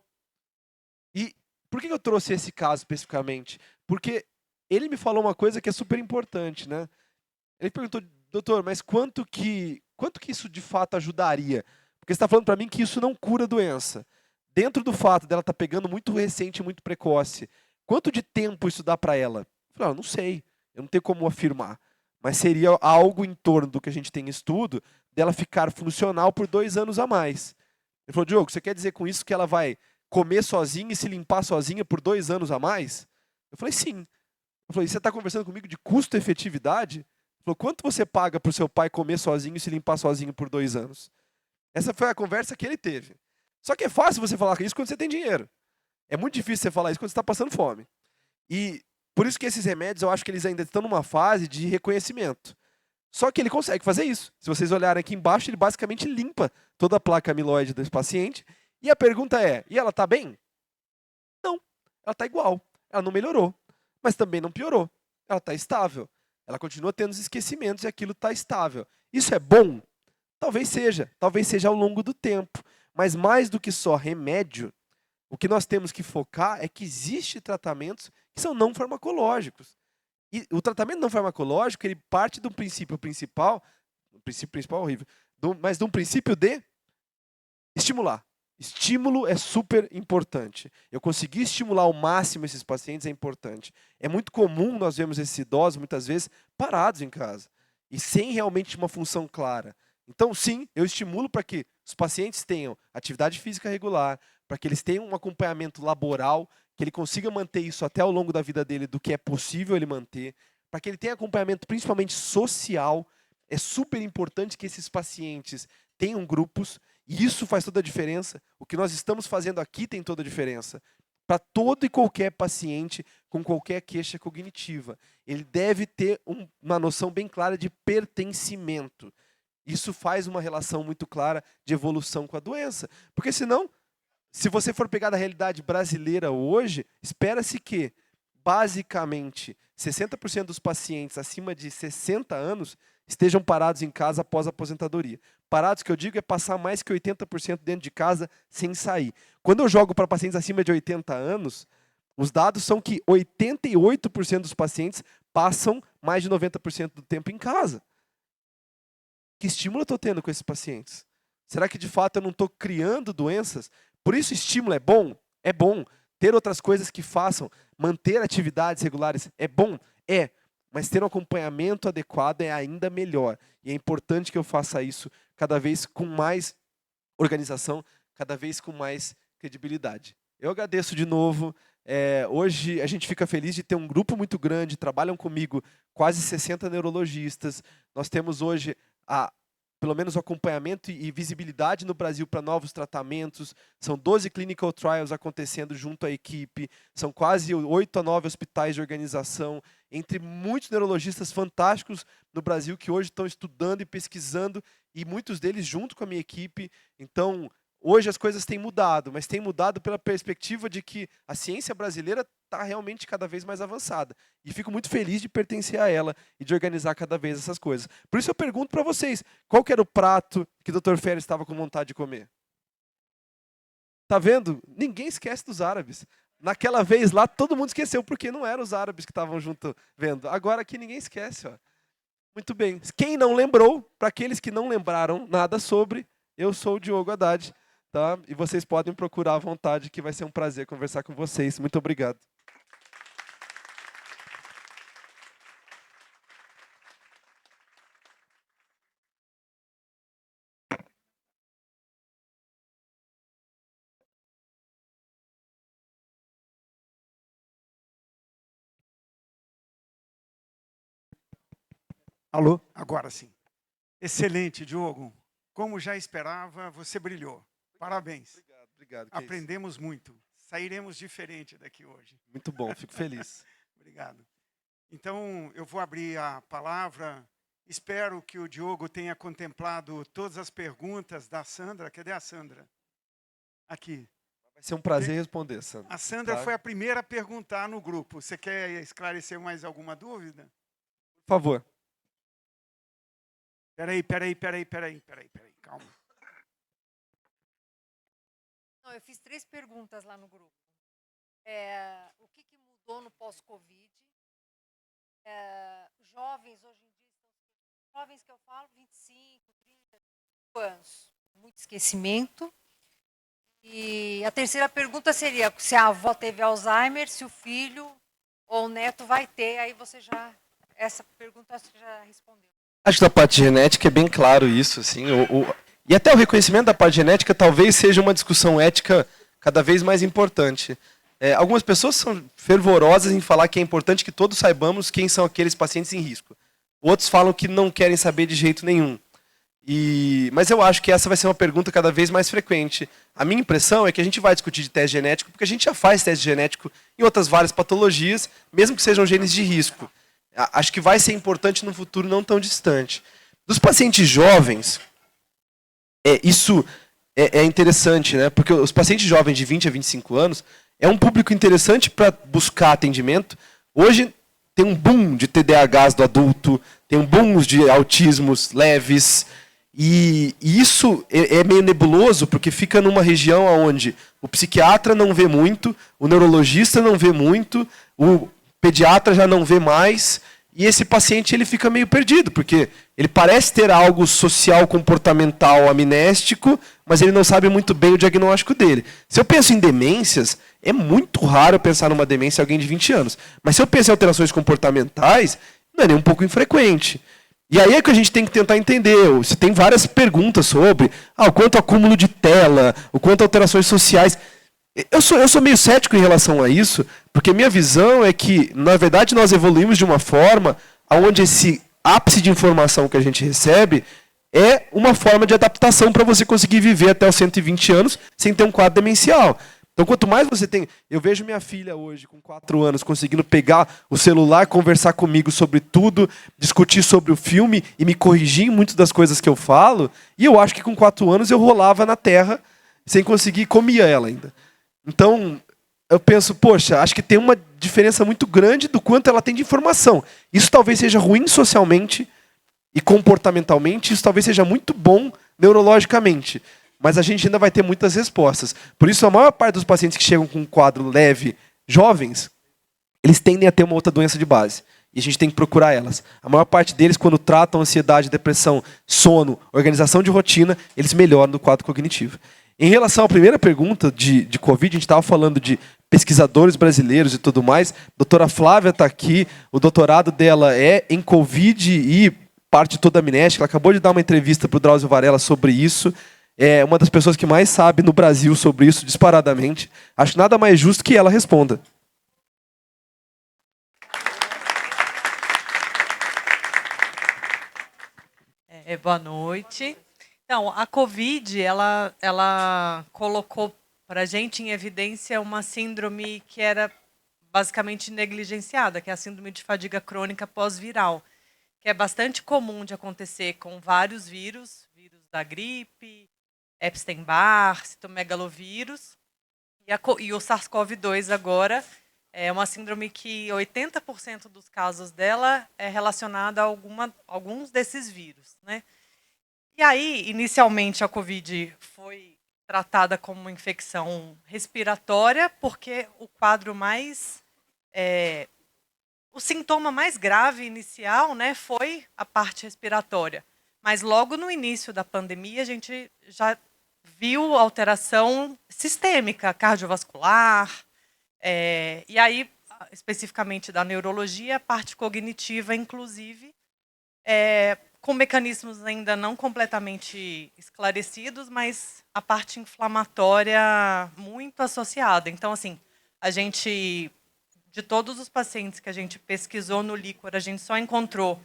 [SPEAKER 3] E por que eu trouxe esse caso especificamente? Porque ele me falou uma coisa que é super importante, né? Ele perguntou, doutor, mas quanto que isso de fato ajudaria? Porque você está falando para mim que isso não cura a doença. Dentro do fato dela estar pegando muito recente, muito precoce, quanto de tempo isso dá para ela? Eu falei, não sei, eu não tenho como afirmar. Mas seria algo em torno do que a gente tem em estudo, dela ficar funcional por 2 anos a mais. Ele falou, Diogo, você quer dizer com isso que ela vai comer sozinha e se limpar sozinha por 2 anos a mais? Eu falei, sim. Eu falei, você está conversando comigo de custo-efetividade? Ele falou, quanto você paga para o seu pai comer sozinho e se limpar sozinho por 2 anos? Essa foi a conversa que ele teve. Só que é fácil você falar isso quando você tem dinheiro. É muito difícil você falar isso quando você está passando fome. E por isso que esses remédios, eu acho que eles ainda estão numa fase de reconhecimento. Só que ele consegue fazer isso. Se vocês olharem aqui embaixo, ele basicamente limpa toda a placa amiloide desse paciente. E a pergunta é, e ela está bem? Não, ela está igual. Ela não melhorou, mas também não piorou. Ela está estável. Ela continua tendo os esquecimentos e aquilo está estável. Isso é bom? Talvez seja ao longo do tempo. Mas mais do que só remédio, o que nós temos que focar é que existem tratamentos que são não farmacológicos. E o tratamento não farmacológico, ele parte do princípio principal é horrível, mas de um princípio de estimular. Estímulo é super importante. Eu conseguir estimular ao máximo esses pacientes é importante. É muito comum nós vemos esses idosos, muitas vezes, parados em casa e sem realmente uma função clara. Então, sim, eu estimulo para que os pacientes tenham atividade física regular, para que eles tenham um acompanhamento laboral, que ele consiga manter isso até ao longo da vida dele, do que é possível ele manter, para que ele tenha acompanhamento principalmente social. É super importante que esses pacientes tenham grupos, e isso faz toda a diferença. O que nós estamos fazendo aqui tem toda a diferença. Para todo e qualquer paciente com qualquer queixa cognitiva, ele deve ter uma noção bem clara de pertencimento. Isso faz uma relação muito clara de evolução com a doença. Porque senão, se você for pegar da realidade brasileira hoje, espera-se que, basicamente, 60% dos pacientes acima de 60 anos estejam parados em casa após a aposentadoria. Parados, que eu digo, é passar mais que 80% dentro de casa sem sair. Quando eu jogo para pacientes acima de 80 anos, os dados são que 88% dos pacientes passam mais de 90% do tempo em casa. Que estímulo eu estou tendo com esses pacientes? Será que de fato eu não estou criando doenças? Por isso estímulo é bom? É bom. Ter outras coisas que façam, manter atividades regulares é bom? É. Mas ter um acompanhamento adequado é ainda melhor. E é importante que eu faça isso cada vez com mais organização, cada vez com mais credibilidade. Eu agradeço de novo. Hoje a gente fica feliz de ter um grupo muito grande, trabalham comigo quase 60 neurologistas. Nós temos hoje pelo menos o acompanhamento e visibilidade no Brasil para novos tratamentos. São 12 clinical trials acontecendo junto à equipe, são quase 8 a 9 hospitais de organização, entre muitos neurologistas fantásticos no Brasil que hoje estão estudando e pesquisando, e muitos deles junto com a minha equipe. Então, hoje as coisas têm mudado, mas têm mudado pela perspectiva de que a ciência brasileira está realmente cada vez mais avançada. E fico muito feliz de pertencer a ela e de organizar cada vez essas coisas. Por isso eu pergunto para vocês, qual que era o prato que o Dr. Ferri estava com vontade de comer? Tá vendo? Ninguém esquece dos árabes. Naquela vez lá, todo mundo esqueceu, porque não eram os árabes que estavam junto vendo. Agora aqui ninguém esquece. Ó. Muito bem. Quem não lembrou, para aqueles que não lembraram nada sobre, eu sou o Diogo Haddad. Tá? E vocês podem procurar à vontade, que vai ser um prazer conversar com vocês. Muito obrigado.
[SPEAKER 1] Alô? Agora sim. Excelente, Diogo. Como já esperava, você brilhou. Parabéns.
[SPEAKER 3] Obrigado.
[SPEAKER 1] Aprendemos muito. Sairemos diferente daqui hoje.
[SPEAKER 3] Muito bom, fico feliz.
[SPEAKER 1] Obrigado. Então, eu vou abrir a palavra. Espero que o Diogo tenha contemplado todas as perguntas da Sandra. Cadê a Sandra? Aqui.
[SPEAKER 3] Vai ser um prazer responder, Sandra.
[SPEAKER 1] A Sandra foi a primeira a perguntar no grupo. Você quer esclarecer mais alguma dúvida?
[SPEAKER 3] Por favor.
[SPEAKER 1] Peraí, calma.
[SPEAKER 4] Não, eu fiz 3 perguntas lá no grupo. O que mudou no pós-Covid? Jovens hoje em dia, jovens que eu falo, 25, 30 anos, muito esquecimento. E a terceira pergunta seria se a avó teve Alzheimer, se o filho ou o neto vai ter, aí você já... Essa pergunta você já respondeu.
[SPEAKER 3] Acho que da parte genética é bem claro isso, assim, e até o reconhecimento da parte genética talvez seja uma discussão ética cada vez mais importante. Algumas pessoas são fervorosas em falar que é importante que todos saibamos quem são aqueles pacientes em risco. Outros falam que não querem saber de jeito nenhum. Mas eu acho que essa vai ser uma pergunta cada vez mais frequente. A minha impressão é que a gente vai discutir de teste genético porque a gente já faz teste genético em outras várias patologias, mesmo que sejam genes de risco. Acho que vai ser importante no futuro não tão distante. Dos pacientes jovens, isso é interessante, né? Porque os pacientes jovens de 20 a 25 anos é um público interessante para buscar atendimento. Hoje tem um boom de TDAHs do adulto, tem um boom de autismos leves, e isso é meio nebuloso, porque fica numa região onde o psiquiatra não vê muito, o neurologista não vê muito, o pediatra já não vê mais, e esse paciente ele fica meio perdido, porque ele parece ter algo social, comportamental, amnéstico, mas ele não sabe muito bem o diagnóstico dele. Se eu penso em demências, é muito raro pensar numa demência em alguém de 20 anos. Mas se eu penso em alterações comportamentais, não é nem um pouco infrequente. E aí é que a gente tem que tentar entender. Você tem várias perguntas sobre o quanto acúmulo de tela, o quanto alterações sociais. Eu sou meio cético em relação a isso, porque minha visão é que, na verdade, nós evoluímos de uma forma onde esse ápice de informação que a gente recebe é uma forma de adaptação para você conseguir viver até os 120 anos sem ter um quadro demencial. Então, quanto mais você tem... Eu vejo minha filha hoje, com 4 anos, conseguindo pegar o celular, conversar comigo sobre tudo, discutir sobre o filme e me corrigir em muitas das coisas que eu falo, e eu acho que com 4 anos eu rolava na terra sem conseguir, comia ela ainda. Então, eu penso, poxa, acho que tem uma diferença muito grande do quanto ela tem de informação. Isso talvez seja ruim socialmente e comportamentalmente, isso talvez seja muito bom neurologicamente. Mas a gente ainda vai ter muitas respostas. Por isso, a maior parte dos pacientes que chegam com um quadro leve, jovens, eles tendem a ter uma outra doença de base. E a gente tem que procurar elas. A maior parte deles, quando tratam ansiedade, depressão, sono, organização de rotina, eles melhoram no quadro cognitivo. Em relação à primeira pergunta de Covid, a gente estava falando de pesquisadores brasileiros e tudo mais. A doutora Flávia está aqui, o doutorado dela é em Covid e parte toda amnésica. Ela acabou de dar uma entrevista para o Drauzio Varela sobre isso. É uma das pessoas que mais sabe no Brasil sobre isso, disparadamente. Acho que nada mais justo que ela responda.
[SPEAKER 5] Boa noite. Então, a Covid, ela colocou para a gente em evidência uma síndrome que era basicamente negligenciada, que é a síndrome de fadiga crônica pós-viral, que é bastante comum de acontecer com vários vírus da gripe, Epstein-Barr, citomegalovírus, e o SARS-CoV-2 agora é uma síndrome que 80% dos casos dela é relacionada a alguns desses vírus, né? E aí, inicialmente, a Covid foi tratada como uma infecção respiratória, porque o quadro o sintoma mais grave inicial, né, foi a parte respiratória. Mas logo no início da pandemia, a gente já viu alteração sistêmica, cardiovascular, e aí, especificamente da neurologia, a parte cognitiva, inclusive, com mecanismos ainda não completamente esclarecidos, mas a parte inflamatória muito associada. Então, assim, a gente, de todos os pacientes que a gente pesquisou no líquor, a gente só encontrou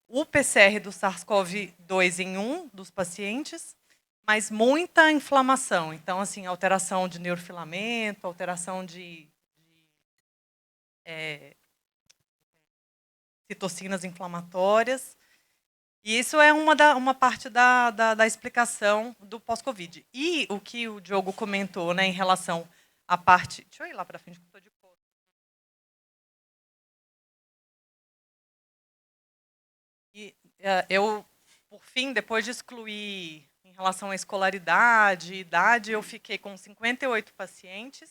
[SPEAKER 5] o PCR do SARS-CoV-2 em um dos pacientes, mas muita inflamação. Então, assim, alteração de neurofilamento, alteração de citocinas inflamatórias. E isso é uma parte da explicação do pós-Covid. E o que o Diogo comentou, né, em relação à parte... Deixa eu ir lá para frente, que eu estou de cor. E eu por fim, depois de excluir em relação à escolaridade, idade, eu fiquei com 58 pacientes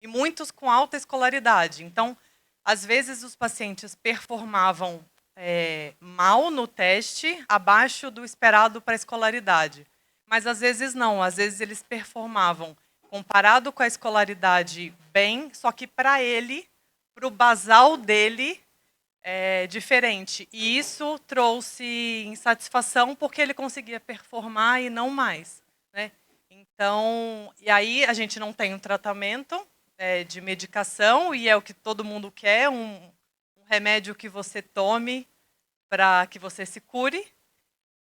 [SPEAKER 5] e muitos com alta escolaridade. Então, às vezes os pacientes performavam mal no teste, abaixo do esperado para a escolaridade. Mas às vezes não, às vezes eles performavam comparado com a escolaridade bem, só que para ele, para o basal dele, é diferente. E isso trouxe insatisfação porque ele conseguia performar e não mais, né? Então, e aí a gente não tem um tratamento de medicação, e é o que todo mundo quer, um remédio que você tome para que você se cure.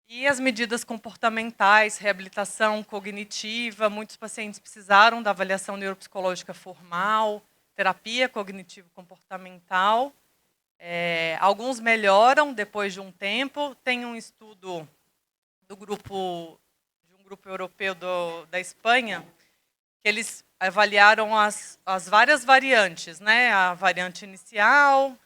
[SPEAKER 5] E as medidas comportamentais, reabilitação cognitiva, muitos pacientes precisaram da avaliação neuropsicológica formal, terapia cognitivo-comportamental. Alguns melhoram depois de um tempo. Tem um estudo de um grupo europeu da Espanha, que eles avaliaram as várias variantes, né? A variante inicial,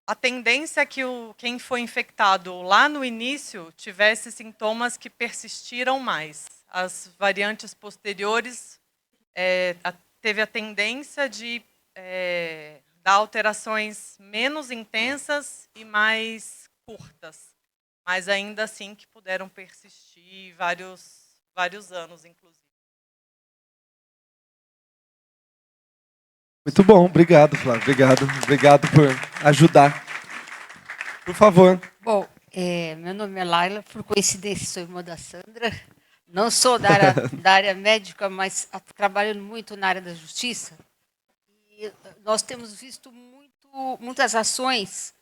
[SPEAKER 5] a tendência é que quem foi infectado lá no início tivesse sintomas que persistiram mais. As variantes posteriores teve a tendência de dar alterações menos intensas e mais curtas, mas ainda assim que puderam persistir vários anos, inclusive.
[SPEAKER 3] Muito bom, obrigado, Flávio. Obrigado por ajudar. Por favor.
[SPEAKER 6] Bom, meu nome é Laila, por coincidência sou irmã da Sandra. Não sou da área médica, mas trabalhando muito na área da justiça. E nós temos visto muitas ações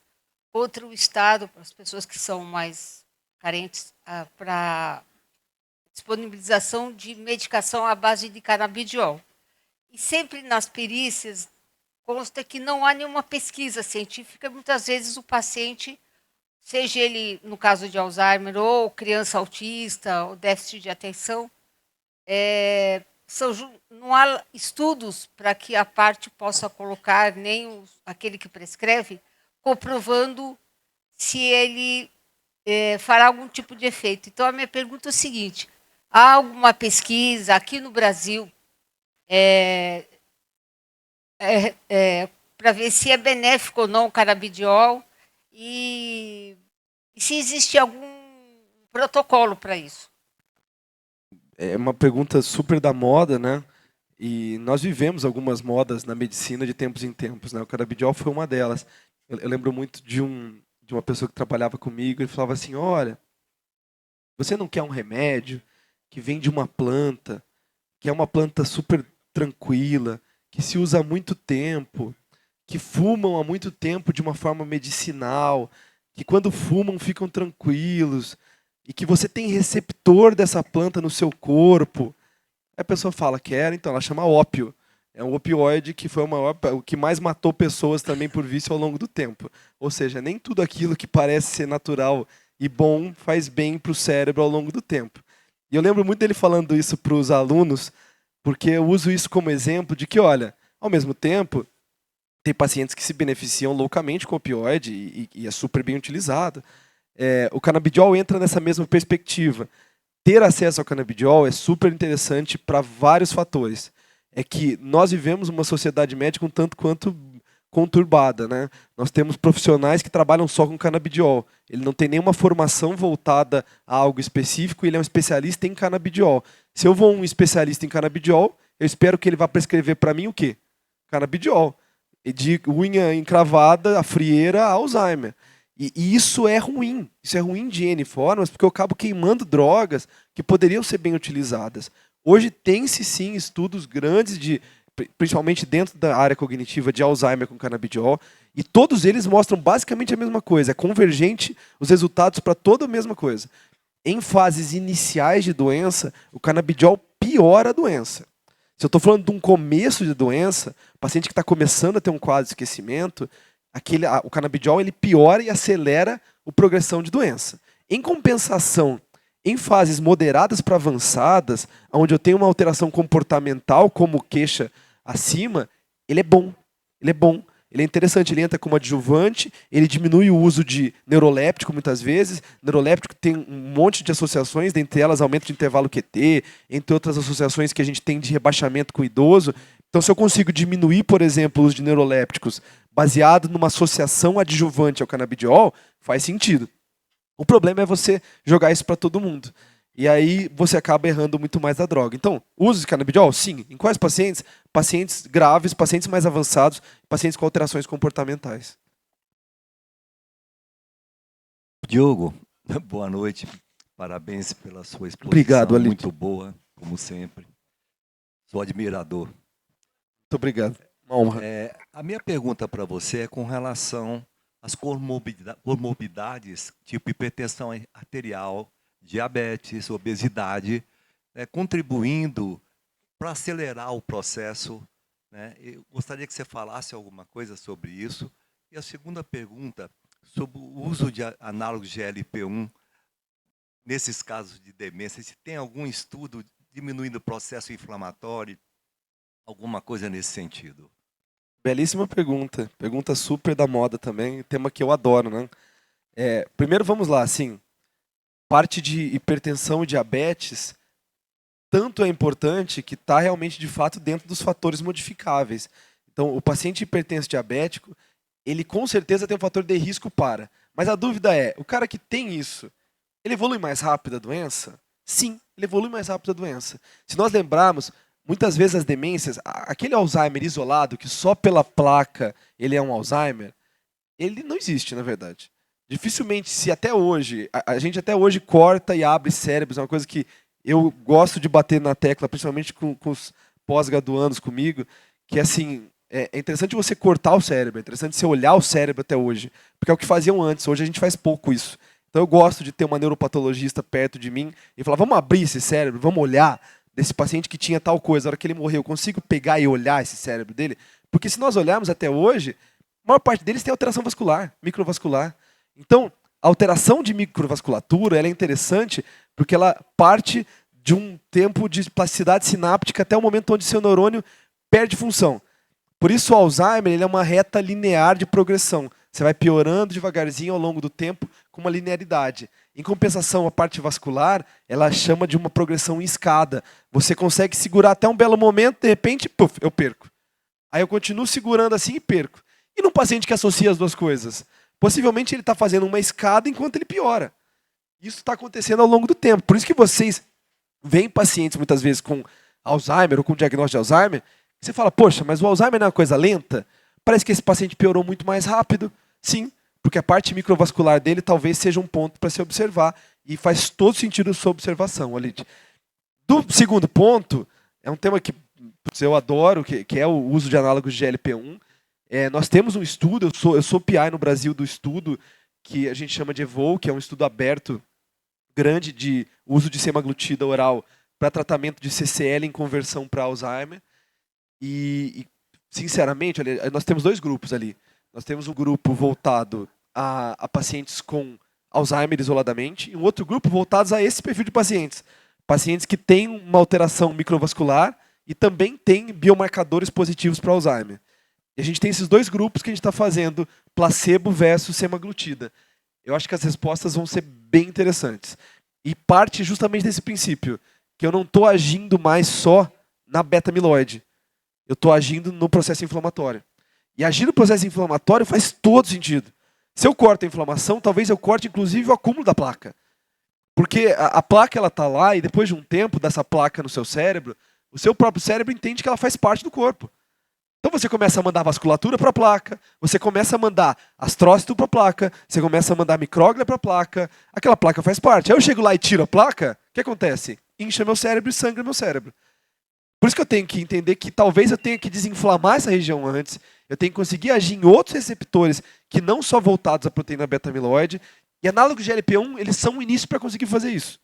[SPEAKER 6] contra o Estado, para as pessoas que são mais carentes, para disponibilização de medicação à base de canabidiol. E sempre nas perícias consta que não há nenhuma pesquisa científica. Muitas vezes o paciente, seja ele no caso de Alzheimer ou criança autista ou déficit de atenção, não há estudos para que a parte possa colocar, nem aquele que prescreve, comprovando se ele fará algum tipo de efeito. Então, a minha pergunta é o seguinte: há alguma pesquisa aqui no Brasil para ver se é benéfico ou não o canabidiol e se existe algum protocolo para isso?
[SPEAKER 3] É uma pergunta super da moda, né? E nós vivemos algumas modas na medicina de tempos em tempos, né? O canabidiol foi uma delas. Eu lembro muito de uma pessoa que trabalhava comigo, ele falava assim: olha, você não quer um remédio que vem de uma planta, que é uma planta super tranquila, que se usa há muito tempo, que fumam há muito tempo de uma forma medicinal, que quando fumam ficam tranquilos, e que você tem receptor dessa planta no seu corpo. Aí a pessoa fala, quero, então ela chama ópio. É um opioide que foi o que mais matou pessoas também por vício ao longo do tempo. Ou seja, nem tudo aquilo que parece ser natural e bom faz bem para o cérebro ao longo do tempo. E eu lembro muito dele falando isso para os alunos, porque eu uso isso como exemplo de que, olha, ao mesmo tempo, tem pacientes que se beneficiam loucamente com opioide e é super bem utilizado. O canabidiol entra nessa mesma perspectiva. Ter acesso ao canabidiol é super interessante para vários fatores. É que nós vivemos uma sociedade médica um tanto quanto conturbada, né? Nós temos profissionais que trabalham só com canabidiol. Ele não tem nenhuma formação voltada a algo específico, ele é um especialista em canabidiol. Se eu vou a um especialista em canabidiol, eu espero que ele vá prescrever para mim o quê? Canabidiol. De unha encravada, a frieira, a Alzheimer. E isso é ruim. Isso é ruim de N formas, porque eu acabo queimando drogas que poderiam ser bem utilizadas. Hoje tem-se sim estudos grandes, principalmente dentro da área cognitiva de Alzheimer com canabidiol, e todos eles mostram basicamente a mesma coisa. É convergente os resultados para toda a mesma coisa. Em fases iniciais de doença, o canabidiol piora a doença. Se eu estou falando de um começo de doença, paciente que está começando a ter um quadro de esquecimento, o canabidiol ele piora e acelera a progressão de doença. Em compensação, em fases moderadas para avançadas, onde eu tenho uma alteração comportamental, como queixa acima, ele é bom. Ele é bom. ele é interessante, ele entra como adjuvante, ele diminui o uso de neuroléptico muitas vezes. Neuroléptico tem um monte de associações, dentre elas aumento de intervalo QT, entre outras associações que a gente tem de rebaixamento com o idoso. Então, se eu consigo diminuir, por exemplo, o uso de neurolépticos baseado numa associação adjuvante ao canabidiol, faz sentido. O problema é você jogar isso para todo mundo. E aí você acaba errando muito mais a droga. Então, uso de canabidiol? Sim. Em quais pacientes? Pacientes graves, pacientes mais avançados, pacientes com alterações comportamentais.
[SPEAKER 7] Diogo, boa noite. Parabéns pela sua exposição.
[SPEAKER 3] Obrigado, Alite.
[SPEAKER 7] Muito boa, como sempre. Sou admirador.
[SPEAKER 3] Muito obrigado. Uma honra.
[SPEAKER 7] A minha pergunta para você é com relação às comorbidades, tipo hipertensão arterial, diabetes, obesidade, contribuindo para acelerar o processo. Né? Eu gostaria que você falasse alguma coisa sobre isso. E a segunda pergunta, sobre o uso de análogos GLP-1 nesses casos de demência, se tem algum estudo diminuindo o processo inflamatório, alguma coisa nesse sentido?
[SPEAKER 3] Belíssima pergunta. Pergunta super da moda também, tema que eu adoro, né? Primeiro, vamos lá, assim, parte de hipertensão e diabetes, tanto é importante que está realmente, de fato, dentro dos fatores modificáveis. Então, o paciente hipertenso diabético, ele com certeza tem um fator de risco para. Mas a dúvida é, o cara que tem isso, ele evolui mais rápido a doença? Sim, ele evolui mais rápido a doença. Se nós lembrarmos, muitas vezes as demências, aquele Alzheimer isolado, que só pela placa ele é um Alzheimer, ele não existe, na verdade. Dificilmente, se até hoje, a gente até hoje corta e abre cérebros, é uma coisa que eu gosto de bater na tecla, principalmente com os pós-graduandos comigo, que assim, é interessante você cortar o cérebro, é interessante você olhar o cérebro até hoje, porque é o que faziam antes, hoje a gente faz pouco isso. Então eu gosto de ter uma neuropatologista perto de mim e falar, vamos abrir esse cérebro, vamos olhar desse paciente que tinha tal coisa, a hora que ele morreu, eu consigo pegar e olhar esse cérebro dele? Porque se nós olharmos até hoje, a maior parte deles tem alteração vascular, microvascular. Então, a alteração de microvasculatura ela é interessante porque ela parte de um tempo de plasticidade sináptica até o momento onde seu neurônio perde função. Por isso, o Alzheimer ele é uma reta linear de progressão. Você vai piorando devagarzinho ao longo do tempo com uma linearidade. Em compensação, a parte vascular, ela chama de uma progressão em escada. Você consegue segurar até um belo momento, de repente, puf, eu perco. Aí eu continuo segurando assim e perco. E num paciente que associa as duas coisas? Possivelmente ele está fazendo uma escada enquanto ele piora. Isso está acontecendo ao longo do tempo. Por isso que vocês veem pacientes muitas vezes com Alzheimer ou com diagnóstico de Alzheimer, e você fala, poxa, mas o Alzheimer não é uma coisa lenta? Parece que esse paciente piorou muito mais rápido. Sim, porque a parte microvascular dele talvez seja um ponto para se observar e faz todo sentido sua observação, Alide. Do segundo ponto, é um tema que eu adoro, que é o uso de análogos de GLP-1. Nós temos um estudo, eu sou PI no Brasil do estudo, que a gente chama de EVOL, que é um estudo aberto, grande, de uso de semaglutida oral para tratamento de CCL em conversão para Alzheimer. E, sinceramente, olha, nós temos dois grupos ali. Nós temos um grupo voltado a pacientes com Alzheimer isoladamente e um outro grupo voltados a esse perfil de pacientes. Pacientes que têm uma alteração microvascular e também têm biomarcadores positivos para Alzheimer. E a gente tem esses dois grupos que a gente está fazendo placebo versus semaglutida. Eu acho que as respostas vão ser bem interessantes. E parte justamente desse princípio, que eu não estou agindo mais só na beta-amiloide. Eu estou agindo no processo inflamatório. E agir no processo inflamatório faz todo sentido. Se eu corto a inflamação, talvez eu corte inclusive o acúmulo da placa. Porque a placa ela está lá e depois de um tempo dessa placa no seu cérebro, o seu próprio cérebro entende que ela faz parte do corpo. Então você começa a mandar vasculatura para a placa, você começa a mandar astrócito para a placa, você começa a mandar micróglia para a placa, aquela placa faz parte. Aí eu chego lá e tiro a placa, o que acontece? Incha meu cérebro e sangra meu cérebro. Por isso que eu tenho que entender que talvez eu tenha que desinflamar essa região antes, eu tenho que conseguir agir em outros receptores que não só voltados à proteína beta-amiloide, e análogos de GLP-1, eles são o início para conseguir fazer isso.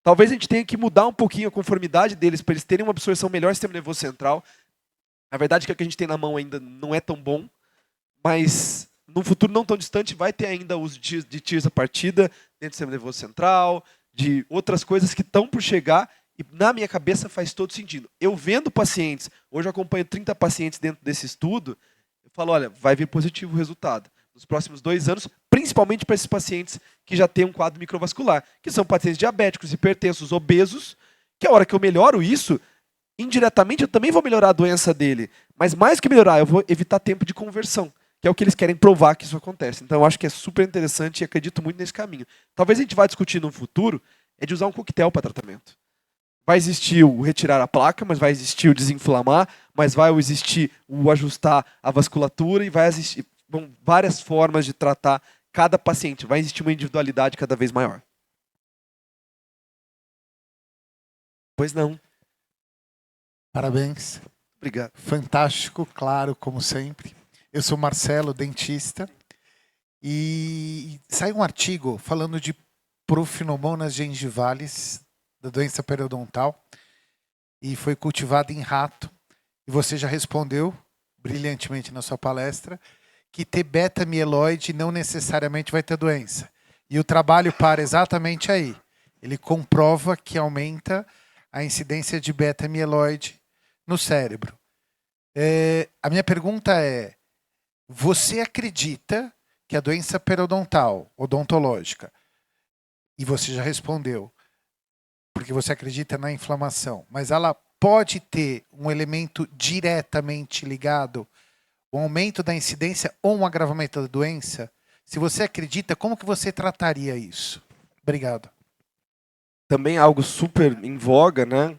[SPEAKER 3] Talvez a gente tenha que mudar um pouquinho a conformidade deles para eles terem uma absorção melhor do sistema nervoso central. A verdade é que o que a gente tem na mão ainda não é tão bom, mas num futuro não tão distante vai ter ainda uso de tirs a partida dentro do sistema nervoso central, de outras coisas que estão por chegar e na minha cabeça faz todo sentido. Eu vendo pacientes, hoje eu acompanho 30 pacientes dentro desse estudo, eu eu falo, olha, vai vir positivo o resultado nos próximos 2 anos, principalmente para esses pacientes que já têm um quadro microvascular, que são pacientes diabéticos, hipertensos, obesos, que a hora que eu melhoro isso, indiretamente eu também vou melhorar a doença dele. Mas mais que melhorar, eu vou evitar tempo de conversão, que é o que eles querem provar que isso acontece. Então eu acho que é super interessante e acredito muito nesse caminho. Talvez a gente vá discutir no futuro é de usar um coquetel para tratamento. Vai existir o retirar a placa, mas vai existir o desinflamar, mas vai existir o ajustar a vasculatura e vai existir várias formas de tratar cada paciente. Vai existir uma individualidade cada vez maior. Pois não.
[SPEAKER 8] Parabéns.
[SPEAKER 3] Obrigado.
[SPEAKER 8] Fantástico, claro, como sempre. Eu sou Marcelo, dentista, e saiu um artigo falando de Profinomonas gengivales, da doença periodontal, e foi cultivado em rato. E você já respondeu brilhantemente na sua palestra que ter beta-mieloide não necessariamente vai ter doença. E o trabalho para exatamente aí. Ele comprova que aumenta a incidência de beta-mieloide no cérebro. A minha pergunta é, você acredita que a doença periodontal, odontológica, e você já respondeu, porque você acredita na inflamação, mas ela pode ter um elemento diretamente ligado, um aumento da incidência ou um agravamento da doença? Se você acredita, como que você trataria isso? Obrigado.
[SPEAKER 3] Também algo super em voga, né?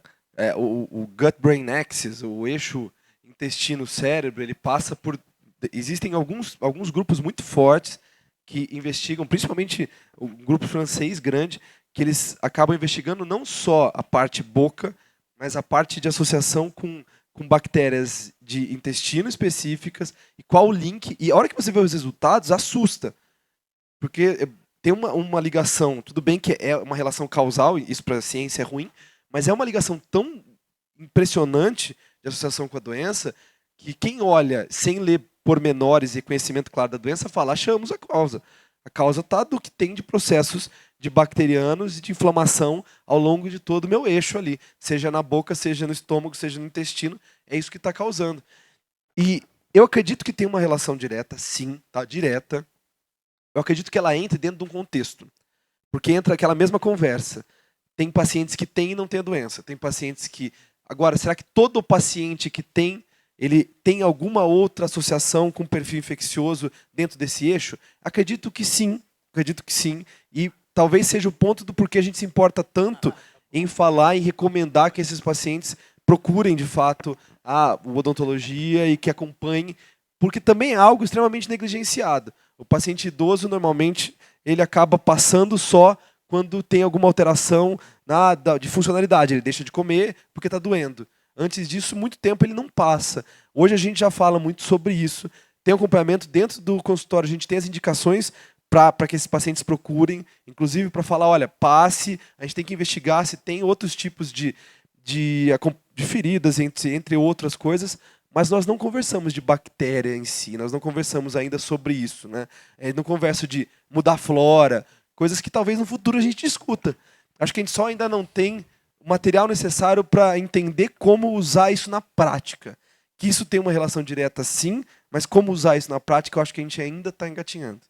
[SPEAKER 3] O gut-brain axis, o eixo intestino-cérebro, ele passa por... Existem alguns grupos muito fortes que investigam, principalmente um grupo francês grande, que eles acabam investigando não só a parte boca, mas a parte de associação com bactérias de intestino específicas, e qual o link. E a hora que você vê os resultados, assusta. Porque tem uma ligação, tudo bem que é uma relação causal, e isso para a ciência é ruim, mas é uma ligação tão impressionante de associação com a doença, que quem olha sem ler pormenores e conhecimento claro da doença, fala, achamos a causa. A causa está do que tem de processos de bacterianos e de inflamação ao longo de todo o meu eixo ali. Seja na boca, seja no estômago, seja no intestino. É isso que está causando. E eu acredito que tem uma relação direta, sim, tá? Direta. Eu acredito que ela entre dentro de um contexto. Porque entra aquela mesma conversa. Tem pacientes que têm e não têm a doença. Tem pacientes que... Agora, será que todo paciente que tem, ele tem alguma outra associação com perfil infeccioso dentro desse eixo? Acredito que sim. E talvez seja o ponto do porquê a gente se importa tanto em falar e recomendar que esses pacientes procurem, de fato, a odontologia e que acompanhem, porque também é algo extremamente negligenciado. O paciente idoso, normalmente, ele acaba passando só quando tem alguma alteração de funcionalidade. Ele deixa de comer porque está doendo. Antes disso, muito tempo ele não passa. Hoje a gente já fala muito sobre isso. Tem acompanhamento dentro do consultório, a gente tem as indicações para que esses pacientes procurem, inclusive para falar, olha, passe, a gente tem que investigar se tem outros tipos de feridas, entre outras coisas, mas nós não conversamos de bactéria em si, nós não conversamos ainda sobre isso, né? Não converso de mudar a flora, coisas que talvez no futuro a gente discuta. Acho que a gente só ainda não tem o material necessário para entender como usar isso na prática. Que isso tem uma relação direta, sim, mas como usar isso na prática, eu acho que a gente ainda está engatinhando.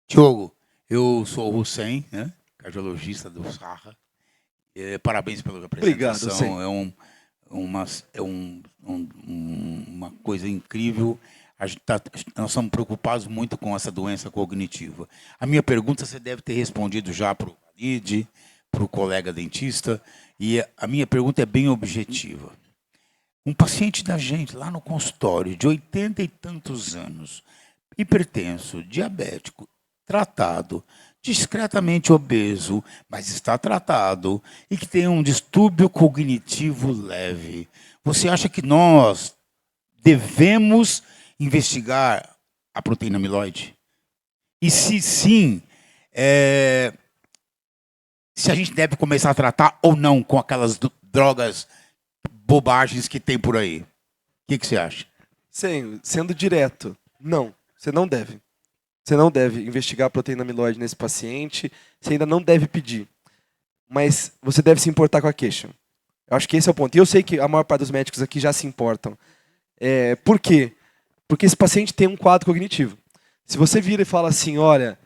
[SPEAKER 9] Diogo, eu sou o Hussein, né? Cardiologista do Sarra. Parabéns pela apresentação.
[SPEAKER 3] Obrigado,
[SPEAKER 9] é uma coisa incrível. Nós somos preocupados muito com essa doença cognitiva. A minha pergunta você deve ter respondido já para o Walid, para o colega dentista, e a minha pergunta é bem objetiva. Um paciente da gente lá no consultório, de 80 e tantos anos, hipertenso, diabético, tratado, discretamente obeso, mas está tratado, e que tem um distúrbio cognitivo leve. Você acha que nós devemos investigar a proteína amiloide? E se sim, se a gente deve começar a tratar ou não com aquelas drogas bobagens que tem por aí? O que você acha?
[SPEAKER 3] Sim, sendo direto, não, você não deve. Você não deve investigar a proteína amiloide nesse paciente, você ainda não deve pedir. Mas você deve se importar com a queixa. Eu acho que esse é o ponto. E eu sei que a maior parte dos médicos aqui já se importam. Por quê? Porque esse paciente tem um quadro cognitivo. Se você vira e fala assim, olha,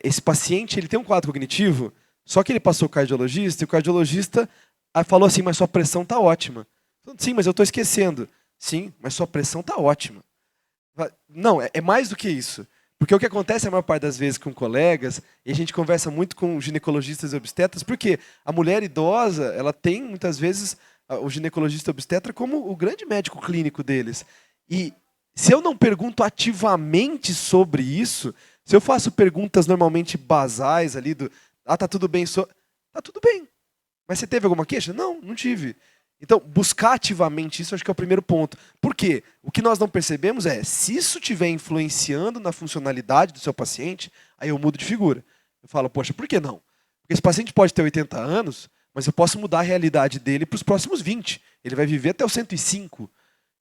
[SPEAKER 3] esse paciente ele tem um quadro cognitivo, só que ele passou o cardiologista, e o cardiologista falou assim, mas sua pressão está ótima. Sim, mas eu estou esquecendo. Sim, mas sua pressão está ótima. Não, é mais do que isso. Porque o que acontece a maior parte das vezes com colegas, e a gente conversa muito com ginecologistas e obstetras, porque a mulher idosa, ela tem muitas vezes o ginecologista obstetra como o grande médico clínico deles. E se eu não pergunto ativamente sobre isso, se eu faço perguntas normalmente basais ali tá tudo bem, tá tudo bem. Mas você teve alguma queixa? Não, não tive. Então, buscar ativamente isso, acho que é o primeiro ponto. Por quê? O que nós não percebemos é, se isso estiver influenciando na funcionalidade do seu paciente, aí eu mudo de figura. Eu falo, poxa, por que não? Porque esse paciente pode ter 80 anos, mas eu posso mudar a realidade dele para os próximos 20. Ele vai viver até os 105.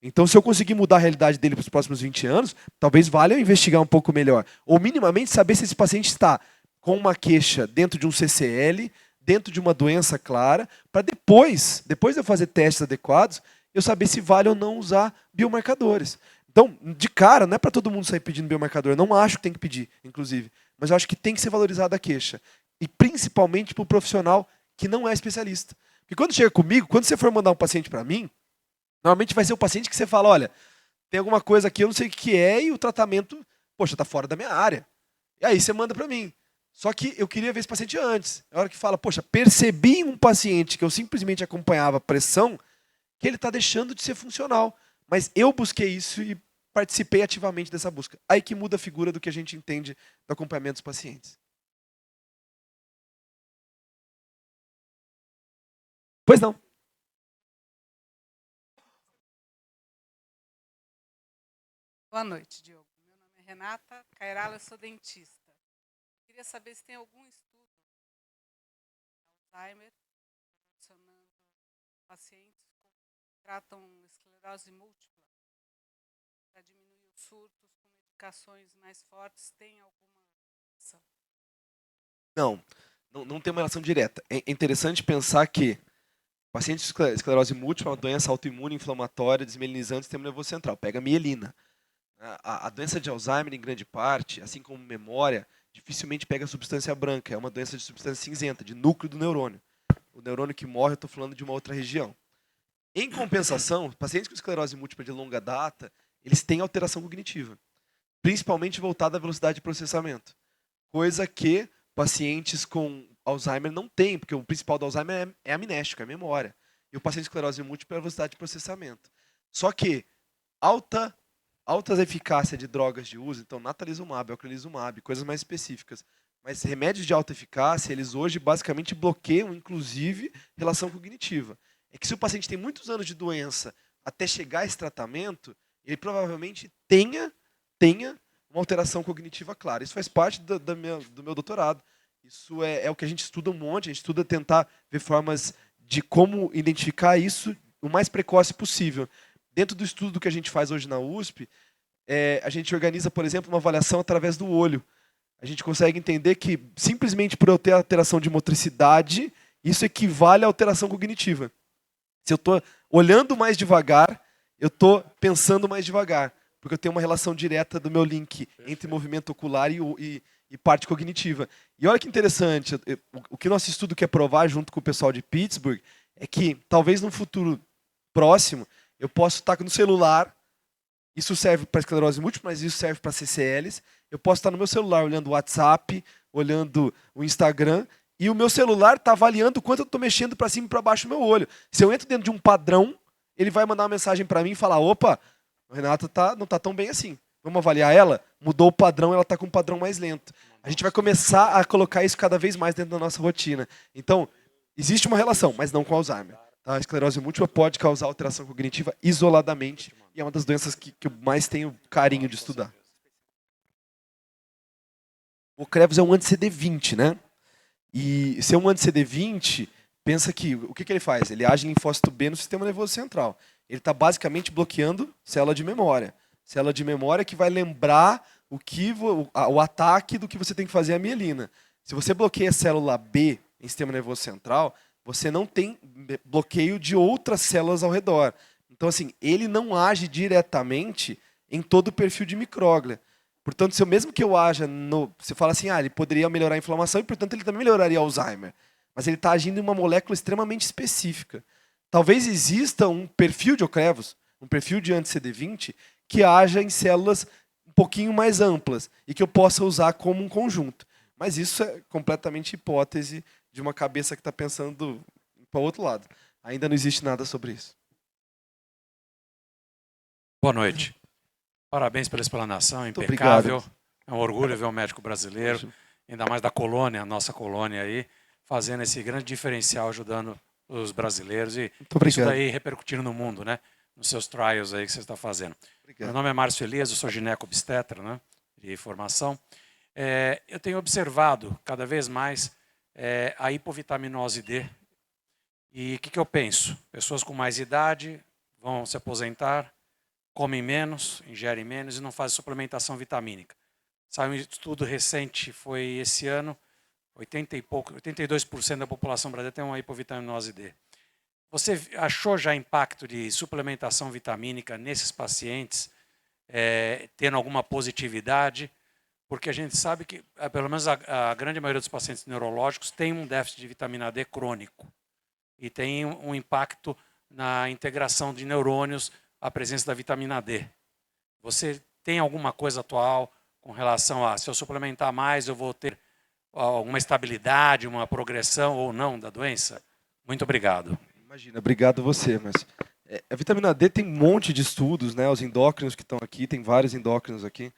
[SPEAKER 3] Então, se eu conseguir mudar a realidade dele para os próximos 20 anos, talvez valha eu investigar um pouco melhor. Ou minimamente saber se esse paciente está com uma queixa dentro de um CCL, dentro de uma doença clara, para depois de eu fazer testes adequados, eu saber se vale ou não usar biomarcadores. Então, de cara, não é para todo mundo sair pedindo biomarcador. Eu não acho que tem que pedir, inclusive. Mas eu acho que tem que ser valorizada a queixa. E principalmente para o profissional que não é especialista. Porque quando chega comigo, quando você for mandar um paciente para mim, normalmente vai ser o paciente que você fala, olha, tem alguma coisa aqui, eu não sei o que é, e o tratamento, poxa, está fora da minha área. E aí você manda para mim. Só que eu queria ver esse paciente antes. É a hora que fala, poxa, percebi em um paciente que eu simplesmente acompanhava a pressão, que ele está deixando de ser funcional. Mas eu busquei isso e participei ativamente dessa busca. Aí que muda a figura do que a gente entende do acompanhamento dos pacientes. Pois não.
[SPEAKER 10] Boa noite, Diogo. Meu nome é Renata Cairala, eu sou dentista. Queria saber se tem algum estudo de Alzheimer funcionando pacientes que tratam esclerose múltipla para diminuir os surtos com medicações mais fortes. Tem alguma relação?
[SPEAKER 3] Não tem uma relação direta. É interessante pensar que pacientes com esclerose múltipla é uma doença autoimune, inflamatória, desmielinizante do sistema nervoso central. Pega mielina. A doença de Alzheimer, em grande parte, assim como memória, dificilmente pega substância branca. É uma doença de substância cinzenta, de núcleo do neurônio. O neurônio que morre, eu estou falando de uma outra região. Em compensação, pacientes com esclerose múltipla de longa data, eles têm alteração cognitiva, principalmente voltada à velocidade de processamento. Coisa que pacientes com Alzheimer não têm, porque o principal do Alzheimer é amnésico, é memória. E o paciente com esclerose múltipla é a velocidade de processamento. Só que alta eficácia de drogas de uso, então natalizumab, ocrelizumab, coisas mais específicas. Mas remédios de alta eficácia, eles hoje basicamente bloqueiam, inclusive, relação cognitiva. É que se o paciente tem muitos anos de doença até chegar a esse tratamento, ele provavelmente tenha uma alteração cognitiva clara. Isso faz parte do meu doutorado. Isso é o que a gente estuda um monte, a gente estuda tentar ver formas de como identificar isso o mais precoce possível. Dentro do estudo que a gente faz hoje na USP, a gente organiza, por exemplo, uma avaliação através do olho. A gente consegue entender que, simplesmente por eu ter alteração de motricidade, isso equivale à alteração cognitiva. Se eu estou olhando mais devagar, eu estou pensando mais devagar, porque eu tenho uma relação direta do meu link entre movimento ocular e parte cognitiva. E olha que interessante, o que nosso estudo quer provar, junto com o pessoal de Pittsburgh, é que, talvez no futuro próximo, eu posso estar no celular, isso serve para esclerose múltipla, mas isso serve para CCLs. Eu posso estar no meu celular olhando o WhatsApp, olhando o Instagram, e o meu celular está avaliando o quanto eu estou mexendo para cima e para baixo do meu olho. Se eu entro dentro de um padrão, ele vai mandar uma mensagem para mim e falar, opa, a Renata não está tão bem assim. Vamos avaliar ela? Mudou o padrão, ela está com um padrão mais lento. A gente vai começar a colocar isso cada vez mais dentro da nossa rotina. Então, existe uma relação, mas não com Alzheimer. A esclerose múltipla pode causar alteração cognitiva isoladamente e é uma das doenças que eu mais tenho carinho de estudar. O Ocrevus é um anti-CD20, né? E ser um anti-CD20, pensa que o que ele faz? Ele age em linfócito B no sistema nervoso central. Ele está basicamente bloqueando célula de memória. Célula de memória que vai lembrar o ataque do que você tem que fazer a mielina. Se você bloqueia a célula B em sistema nervoso central, você não tem bloqueio de outras células ao redor. Então, assim, ele não age diretamente em todo o perfil de micróglia. Portanto, mesmo que eu haja você fala assim, ele poderia melhorar a inflamação e, portanto, ele também melhoraria Alzheimer. Mas ele está agindo em uma molécula extremamente específica. Talvez exista um perfil de Ocrevus, um perfil de anti-CD20, que haja em células um pouquinho mais amplas e que eu possa usar como um conjunto. Mas isso é completamente hipótese de uma cabeça que está pensando para o outro lado. Ainda não existe nada sobre isso.
[SPEAKER 11] Boa noite. Parabéns pela explanação,
[SPEAKER 3] Muito
[SPEAKER 11] impecável.
[SPEAKER 3] obrigado.
[SPEAKER 11] É um orgulho ver um médico brasileiro, ainda mais da colônia, a nossa colônia aí, fazendo esse grande diferencial, ajudando os brasileiros e isso daí repercutindo no mundo, né? Nos seus trials aí que você está fazendo.
[SPEAKER 3] Obrigado.
[SPEAKER 11] Meu nome é Márcio Elias, eu sou gineco-obstetra, né? De formação. Eu tenho observado cada vez mais a hipovitaminose D. E o que eu penso? Pessoas com mais idade vão se aposentar, comem menos, ingerem menos e não fazem suplementação vitamínica. Saiu um estudo recente, foi esse ano, 82% da população brasileira tem uma hipovitaminose D. Você achou já impacto de suplementação vitamínica nesses pacientes, tendo alguma positividade? Porque a gente sabe que, pelo menos a grande maioria dos pacientes neurológicos tem um déficit de vitamina D crônico e tem um impacto na integração de neurônios, a presença da vitamina D. Você tem alguma coisa atual com relação a, se eu suplementar mais, eu vou ter alguma estabilidade, uma progressão ou não da doença? Muito obrigado.
[SPEAKER 3] Imagina, obrigado você, mas a vitamina D tem um monte de estudos, né? Os endócrinos que estão aqui, tem vários endócrinos aqui,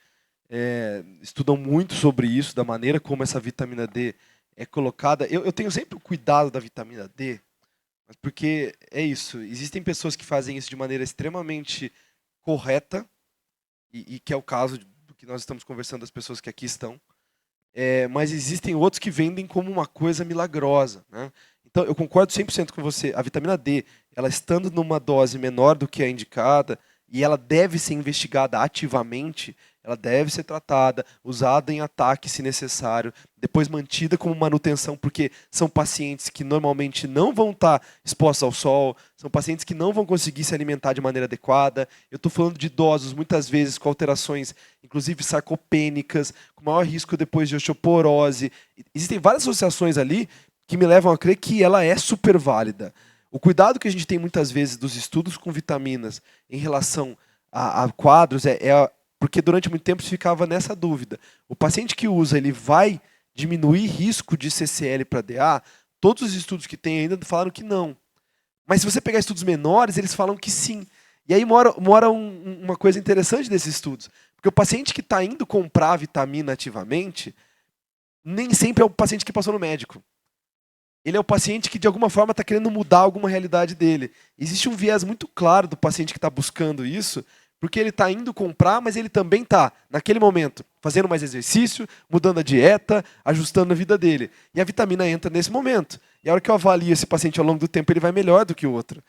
[SPEAKER 3] estudam muito sobre isso, da maneira como essa vitamina D é colocada. Eu tenho sempre o cuidado da vitamina D, mas porque é isso, existem pessoas que fazem isso de maneira extremamente correta, e que é o caso do que nós estamos conversando, das pessoas que aqui estão, mas existem outros que vendem como uma coisa milagrosa, né? Então, eu concordo 100% com você. A vitamina D, ela estando numa dose menor do que a indicada, e ela deve ser investigada ativamente, ela deve ser tratada, usada em ataque se necessário, depois mantida como manutenção, porque são pacientes que normalmente não vão estar expostos ao sol, são pacientes que não vão conseguir se alimentar de maneira adequada. Eu estou falando de idosos, muitas vezes com alterações, inclusive sarcopênicas, com maior risco depois de osteoporose. Existem várias associações ali que me levam a crer que ela é super válida. O cuidado que a gente tem muitas vezes dos estudos com vitaminas em relação a quadros porque durante muito tempo se ficava nessa dúvida. O paciente que usa, ele vai diminuir risco de CCL para DA? Todos os estudos que tem ainda falaram que não. Mas se você pegar estudos menores, eles falam que sim. E aí mora uma coisa interessante desses estudos. Porque o paciente que está indo comprar a vitamina ativamente, nem sempre é o paciente que passou no médico. Ele é o paciente que, de alguma forma, está querendo mudar alguma realidade dele. Existe um viés muito claro do paciente que está buscando isso, porque ele está indo comprar, mas ele também está, naquele momento, fazendo mais exercício, mudando a dieta, ajustando a vida dele. E a vitamina entra nesse momento. E a hora que eu avalio esse paciente ao longo do tempo, ele vai melhor do que o outro.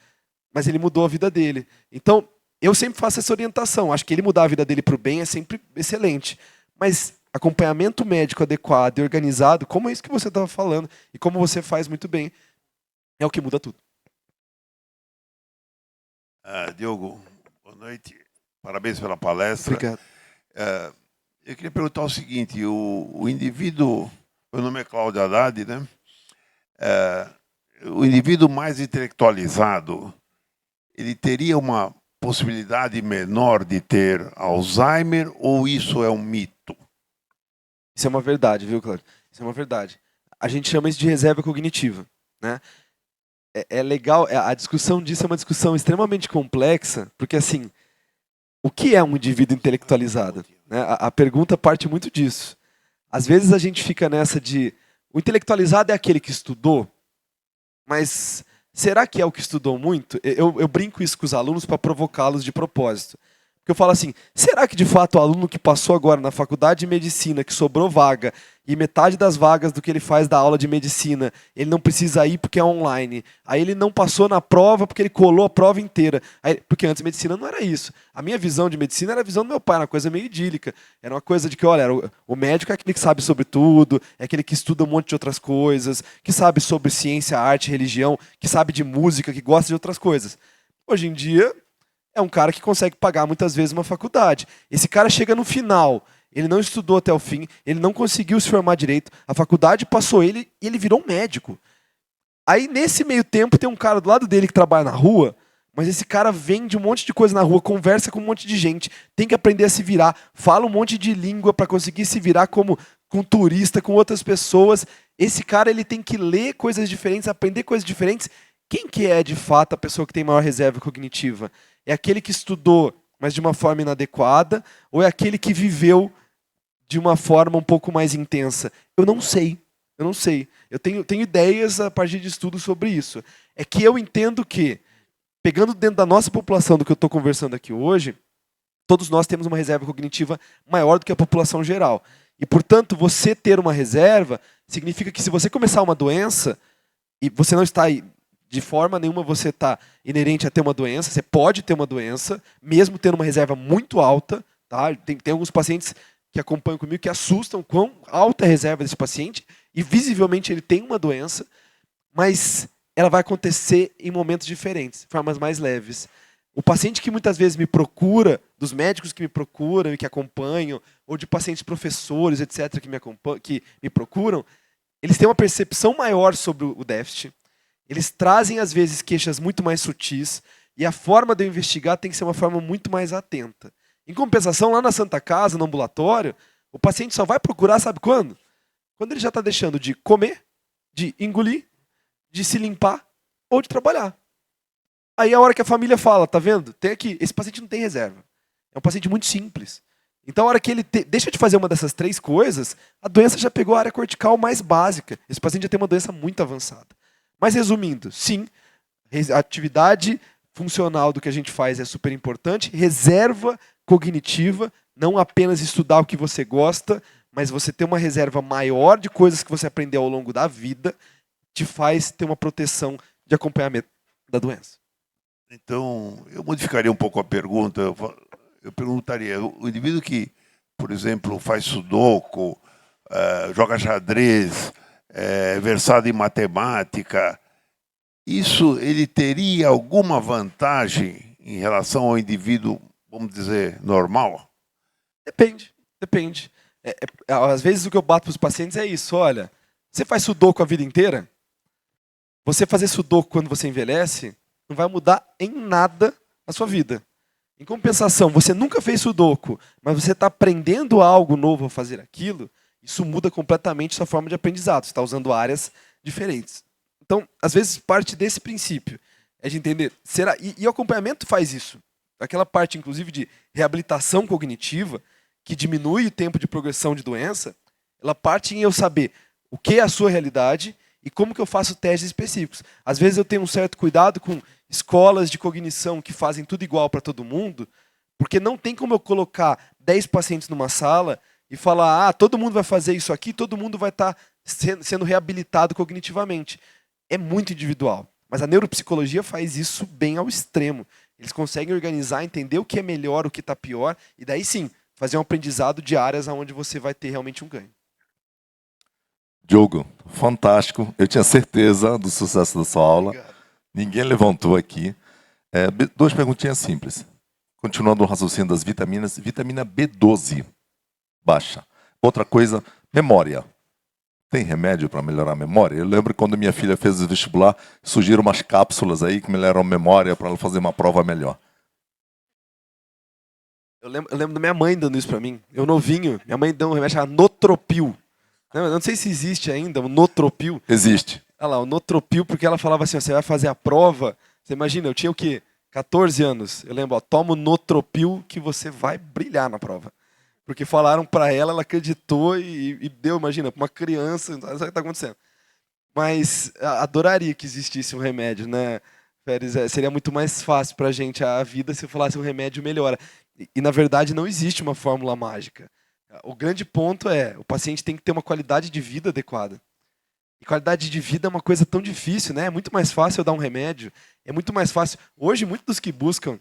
[SPEAKER 3] Mas ele mudou a vida dele. Então, eu sempre faço essa orientação. Acho que ele mudar a vida dele para o bem é sempre excelente. Mas acompanhamento médico adequado e organizado, como é isso que você estava falando, e como você faz muito bem, é o que muda tudo.
[SPEAKER 12] Diogo, boa noite. Parabéns pela palestra.
[SPEAKER 3] Obrigado.
[SPEAKER 12] Eu queria perguntar o seguinte, o indivíduo, meu nome é Cláudio Haddad, né? O indivíduo mais intelectualizado, ele teria uma possibilidade menor de ter Alzheimer ou isso é um mito?
[SPEAKER 3] Isso é uma verdade, viu, Cláudio? Isso é uma verdade. A gente chama isso de reserva cognitiva, né? É legal, a discussão disso é uma discussão extremamente complexa, porque assim, o que é um indivíduo intelectualizado? Né? A pergunta parte muito disso. Às vezes a gente fica nessa de, o intelectualizado é aquele que estudou, mas será que é o que estudou muito? Eu brinco isso com os alunos para provocá-los de propósito. Porque eu falo assim, será que de fato o aluno que passou agora na faculdade de medicina, que sobrou vaga, e metade das vagas do que ele faz da aula de medicina, ele não precisa ir porque é online. Aí ele não passou na prova porque ele colou a prova inteira. Porque antes medicina não era isso. A minha visão de medicina era a visão do meu pai, era uma coisa meio idílica. Era uma coisa de que, olha, o médico é aquele que sabe sobre tudo, é aquele que estuda um monte de outras coisas, que sabe sobre ciência, arte, religião, que sabe de música, que gosta de outras coisas. Hoje em dia, é um cara que consegue pagar muitas vezes uma faculdade. Esse cara chega no final, ele não estudou até o fim, ele não conseguiu se formar direito, a faculdade passou ele e ele virou um médico. Aí, nesse meio tempo, tem um cara do lado dele que trabalha na rua, mas esse cara vende um monte de coisa na rua, conversa com um monte de gente, tem que aprender a se virar, fala um monte de língua para conseguir se virar como com turista, com outras pessoas. Esse cara ele tem que ler coisas diferentes, aprender coisas diferentes. Quem que é, de fato, a pessoa que tem maior reserva cognitiva? É aquele que estudou, mas de uma forma inadequada, ou é aquele que viveu de uma forma um pouco mais intensa? Eu não sei. Eu tenho ideias a partir de estudos sobre isso. É que eu entendo que, pegando dentro da nossa população do que eu estou conversando aqui hoje, todos nós temos uma reserva cognitiva maior do que a população geral. E, portanto, você ter uma reserva significa que se você começar uma doença, e você não está de forma nenhuma você está inerente a ter uma doença, você pode ter uma doença, mesmo tendo uma reserva muito alta. Tá? Tem alguns pacientes que acompanham comigo que assustam quão alta é a reserva desse paciente, e visivelmente ele tem uma doença, mas ela vai acontecer em momentos diferentes, formas mais leves. O paciente que muitas vezes me procura, dos médicos que me procuram e que acompanham, ou de pacientes professores, etc., que me procuram, eles têm uma percepção maior sobre o déficit, eles trazem, às vezes, queixas muito mais sutis, e a forma de eu investigar tem que ser uma forma muito mais atenta. Em compensação, lá na Santa Casa, no ambulatório, o paciente só vai procurar, sabe quando? Quando ele já está deixando de comer, de engolir, de se limpar ou de trabalhar. Aí a hora que a família fala, tá vendo? Tem aqui, esse paciente não tem reserva. É um paciente muito simples. Então a hora que ele deixa de fazer uma dessas três coisas, a doença já pegou a área cortical mais básica. Esse paciente já tem uma doença muito avançada. Mas resumindo, sim, a atividade funcional do que a gente faz é super importante. Reserva cognitiva, não apenas estudar o que você gosta, mas você ter uma reserva maior de coisas que você aprendeu ao longo da vida, te faz ter uma proteção de acompanhamento da doença.
[SPEAKER 12] Então, eu modificaria um pouco a pergunta. Eu perguntaria, o indivíduo que, por exemplo, faz sudoku, joga xadrez, é versado em matemática, isso ele teria alguma vantagem em relação ao indivíduo, vamos dizer, normal?
[SPEAKER 3] Depende. Às vezes o que eu bato para os pacientes é isso, olha, você faz sudoku a vida inteira? Você fazer sudoku quando você envelhece não vai mudar em nada a sua vida. Em compensação, você nunca fez sudoku, mas você está aprendendo algo novo a fazer aquilo, isso muda completamente sua forma de aprendizado. Você está usando áreas diferentes. Então, às vezes, parte desse princípio é de entender, será? E o acompanhamento faz isso. Aquela parte, inclusive, de reabilitação cognitiva, que diminui o tempo de progressão de doença, ela parte em eu saber o que é a sua realidade e como que eu faço testes específicos. Às vezes eu tenho um certo cuidado com escolas de cognição que fazem tudo igual para todo mundo, porque não tem como eu colocar 10 pacientes numa sala e falar, todo mundo vai fazer isso aqui, todo mundo vai estar sendo reabilitado cognitivamente. É muito individual. Mas a neuropsicologia faz isso bem ao extremo. Eles conseguem organizar, entender o que é melhor, o que está pior, e daí sim, fazer um aprendizado de áreas onde você vai ter realmente um ganho.
[SPEAKER 13] Diogo, fantástico. Eu tinha certeza do sucesso da sua aula.
[SPEAKER 3] Obrigado.
[SPEAKER 13] Ninguém levantou aqui. Duas perguntinhas simples. Continuando o raciocínio das vitaminas, vitamina B12 baixa. Outra coisa, memória. Tem remédio para melhorar a memória? Eu lembro quando minha filha fez o vestibular, surgiram umas cápsulas aí que melhoram a memória para ela fazer uma prova melhor.
[SPEAKER 3] Eu lembro da minha mãe dando isso para mim. Eu novinho, minha mãe deu um remédio chamado Notropil. Eu não sei se existe ainda o Notropil.
[SPEAKER 13] Existe.
[SPEAKER 3] Olha lá, o Notropil, porque ela falava assim, você vai fazer a prova, você imagina, eu tinha o quê? 14 anos. Eu lembro, toma o Notropil que você vai brilhar na prova. Porque falaram para ela, ela acreditou e deu, imagina, para uma criança, não sabe o que está acontecendo. Mas adoraria que existisse um remédio, né, Pérez? Seria muito mais fácil para a gente a vida se eu falasse um remédio melhora. E, na verdade, não existe uma fórmula mágica. O grande ponto é, o paciente tem que ter uma qualidade de vida adequada. E qualidade de vida é uma coisa tão difícil, né? É muito mais fácil eu dar um remédio, é muito mais fácil. Hoje, muitos dos que buscam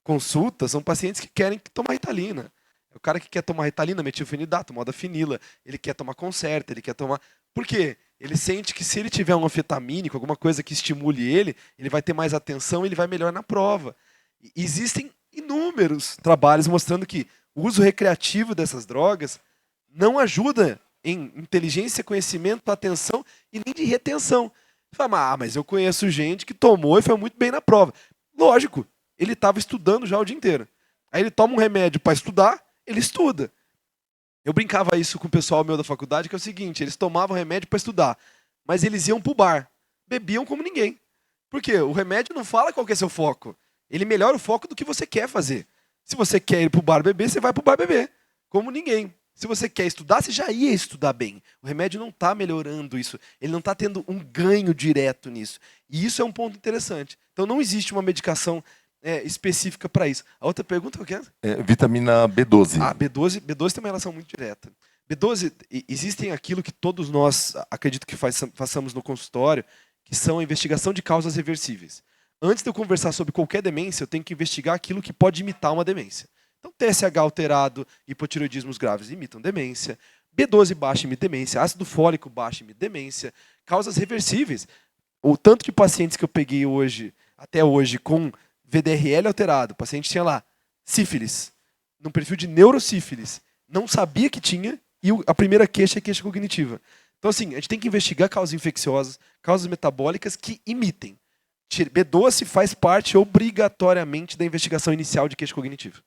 [SPEAKER 3] consulta são pacientes que querem tomar Ritalina. O cara que quer tomar Ritalina, metilfenidato, modafinila, ele quer tomar Concerta, ele quer tomar... Por quê? Ele sente que se ele tiver um anfetamínico, alguma coisa que estimule ele vai ter mais atenção e ele vai melhor na prova. E existem inúmeros trabalhos mostrando que o uso recreativo dessas drogas não ajuda em inteligência, conhecimento, atenção e nem de retenção. Você fala, mas eu conheço gente que tomou e foi muito bem na prova. Lógico, ele estava estudando já o dia inteiro. Aí ele toma um remédio para estudar, ele estuda. Eu brincava isso com o pessoal meu da faculdade, que é o seguinte, eles tomavam remédio para estudar, mas eles iam pro bar, bebiam como ninguém. Por quê? O remédio não fala qual que é seu foco. Ele melhora o foco do que você quer fazer. Se você quer ir pro bar beber, você vai pro bar beber, como ninguém. Se você quer estudar, você já ia estudar bem. O remédio não está melhorando isso. Ele não está tendo um ganho direto nisso. E isso é um ponto interessante. Então não existe uma medicação específica para isso. A outra pergunta, qual que é?
[SPEAKER 13] Vitamina B12.
[SPEAKER 3] B12 tem uma relação muito direta. B12, existem aquilo que todos nós, acredito que façamos no consultório, que são a investigação de causas reversíveis. Antes de eu conversar sobre qualquer demência, eu tenho que investigar aquilo que pode imitar uma demência. Então, TSH alterado, hipotireoidismos graves imitam demência, B12 baixo imita demência, ácido fólico baixo imita demência, causas reversíveis. O tanto de pacientes que eu peguei até hoje, com VDRL alterado, o paciente tinha lá sífilis, num perfil de neurosífilis, não sabia que tinha, e a primeira queixa é queixa cognitiva. Então, assim, a gente tem que investigar causas infecciosas, causas metabólicas que imitem. B12 faz parte obrigatoriamente da investigação inicial de queixa cognitiva.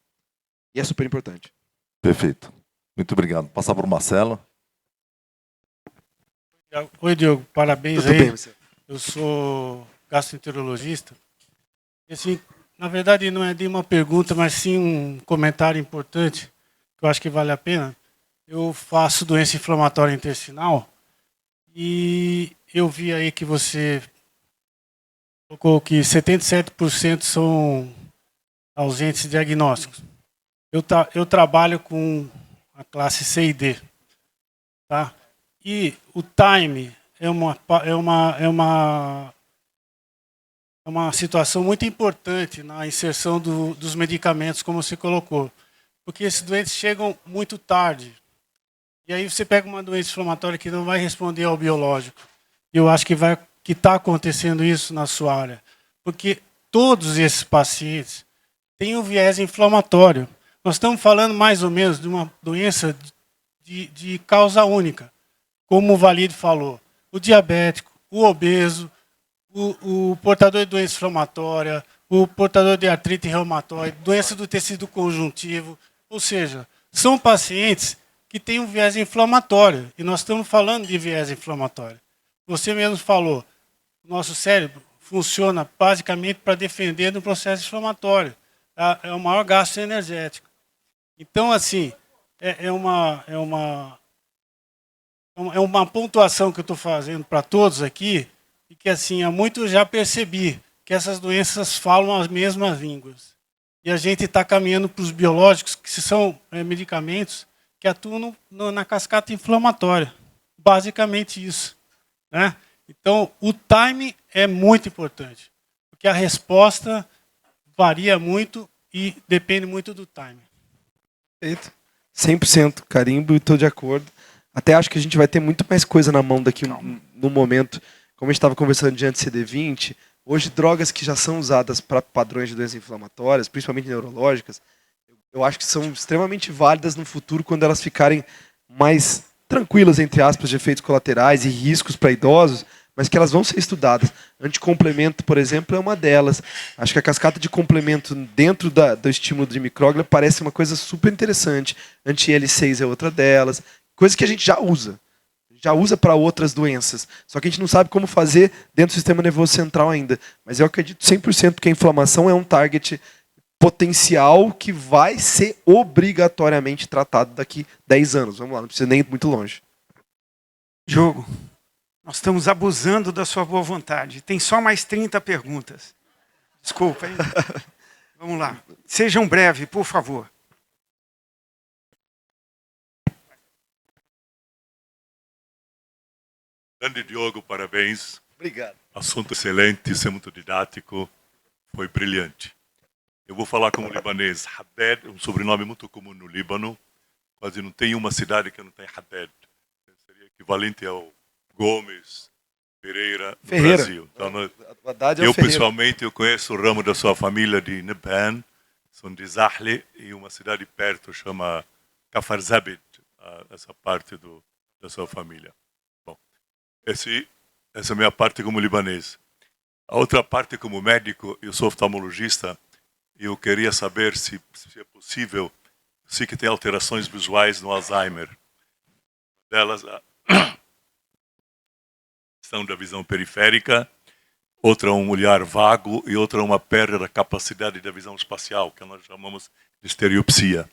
[SPEAKER 3] E é super importante.
[SPEAKER 13] Perfeito. Muito obrigado. Passar para o Marcelo.
[SPEAKER 14] Oi, Diogo. Parabéns.
[SPEAKER 3] Tudo
[SPEAKER 14] aí.
[SPEAKER 3] bem, você?
[SPEAKER 14] Eu sou gastroenterologista. E, assim, na verdade, não é de uma pergunta, mas sim um comentário importante, que eu acho que vale a pena. Eu faço doença inflamatória intestinal e eu vi aí que você colocou que 77% são ausentes diagnósticos. Eu trabalho com a classe C e D, tá? E o time é uma situação muito importante na inserção dos medicamentos, como você colocou, porque esses doentes chegam muito tarde. E aí você pega uma doença inflamatória que não vai responder ao biológico. E eu acho que está acontecendo isso na sua área, porque todos esses pacientes têm um viés inflamatório. Nós estamos falando mais ou menos de uma doença de causa única, como o Valide falou. O diabético, o obeso, o portador de doença inflamatória, o portador de artrite reumatoide, doença do tecido conjuntivo. Ou seja, são pacientes que têm um viés inflamatório. E nós estamos falando de viés inflamatório. Você mesmo falou, o nosso cérebro funciona basicamente para defender do processo inflamatório. É o maior gasto energético. Então, assim, é uma pontuação que eu estou fazendo para todos aqui, e que, assim, há muito já percebi que essas doenças falam as mesmas línguas. E a gente está caminhando para os biológicos, que são medicamentos que atuam na cascata inflamatória. Basicamente isso, né? Então, o time é muito importante, porque a resposta varia muito e depende muito do time.
[SPEAKER 3] Perfeito. 100% carimbo e estou de acordo. Até acho que a gente vai ter muito mais coisa na mão daqui no momento. Como a gente estava conversando de anti-CD20, hoje drogas que já são usadas para padrões de doenças inflamatórias, principalmente neurológicas, eu acho que são extremamente válidas no futuro quando elas ficarem mais tranquilas, entre aspas, de efeitos colaterais e riscos para idosos, mas que elas vão ser estudadas. Anticomplemento, por exemplo, é uma delas. Acho que a cascata de complemento dentro do estímulo de micróglia parece uma coisa super interessante. Anti-L6 é outra delas. Coisa que a gente já usa. Já usa para outras doenças. Só que a gente não sabe como fazer dentro do sistema nervoso central ainda. Mas eu acredito 100% que a inflamação é um target potencial que vai ser obrigatoriamente tratado daqui 10 anos. Vamos lá, não precisa nem ir muito longe.
[SPEAKER 1] Diogo, nós estamos abusando da sua boa vontade. Tem só mais 30 perguntas. Desculpa, hein? Vamos lá. Sejam breves, por favor.
[SPEAKER 15] Grande Diogo, parabéns.
[SPEAKER 3] Obrigado.
[SPEAKER 15] Assunto excelente, isso é muito didático, foi brilhante. Eu vou falar como libanês. Haddad é um sobrenome muito comum no Líbano. Quase não tem uma cidade que não tem Haddad. Seria equivalente ao Gomes, Pereira, no
[SPEAKER 3] Ferreira.
[SPEAKER 15] Brasil. Então,
[SPEAKER 3] O Haddad é o
[SPEAKER 15] eu,
[SPEAKER 3] Ferreira.
[SPEAKER 15] pessoalmente, eu conheço o ramo da sua família de Neban. são de Zahle e uma cidade perto chama Kafar Zabit, essa parte da sua família. Bom, essa é a minha parte como libanês. A outra parte como médico, eu sou oftalmologista, e eu queria saber se é possível, sei que tem alterações visuais no Alzheimer. Delas, a questão da visão periférica, outra um olhar vago e outra uma perda da capacidade da visão espacial, que nós chamamos de estereopsia.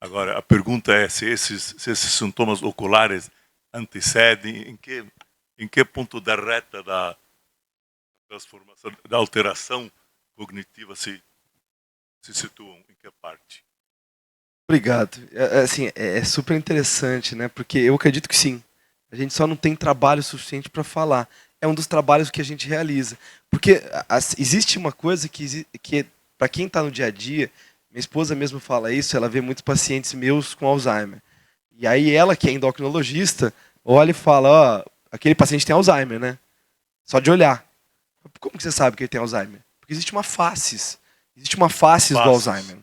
[SPEAKER 15] Agora, a pergunta é se esses sintomas oculares antecedem, em que ponto da reta da transformação, da alteração cognitiva se situam, em que parte?
[SPEAKER 3] Obrigado. Assim, é super interessante, né? Porque eu acredito que sim. A gente só não tem trabalho suficiente para falar. É um dos trabalhos que a gente realiza. Porque existe uma coisa que para quem está no dia a dia, minha esposa mesmo fala isso, ela vê muitos pacientes meus com Alzheimer. E aí ela, que é endocrinologista, olha e fala, ó, aquele paciente tem Alzheimer, né? Só de olhar. Como que você sabe que ele tem Alzheimer? Porque existe uma faces. Existe uma faces do Alzheimer.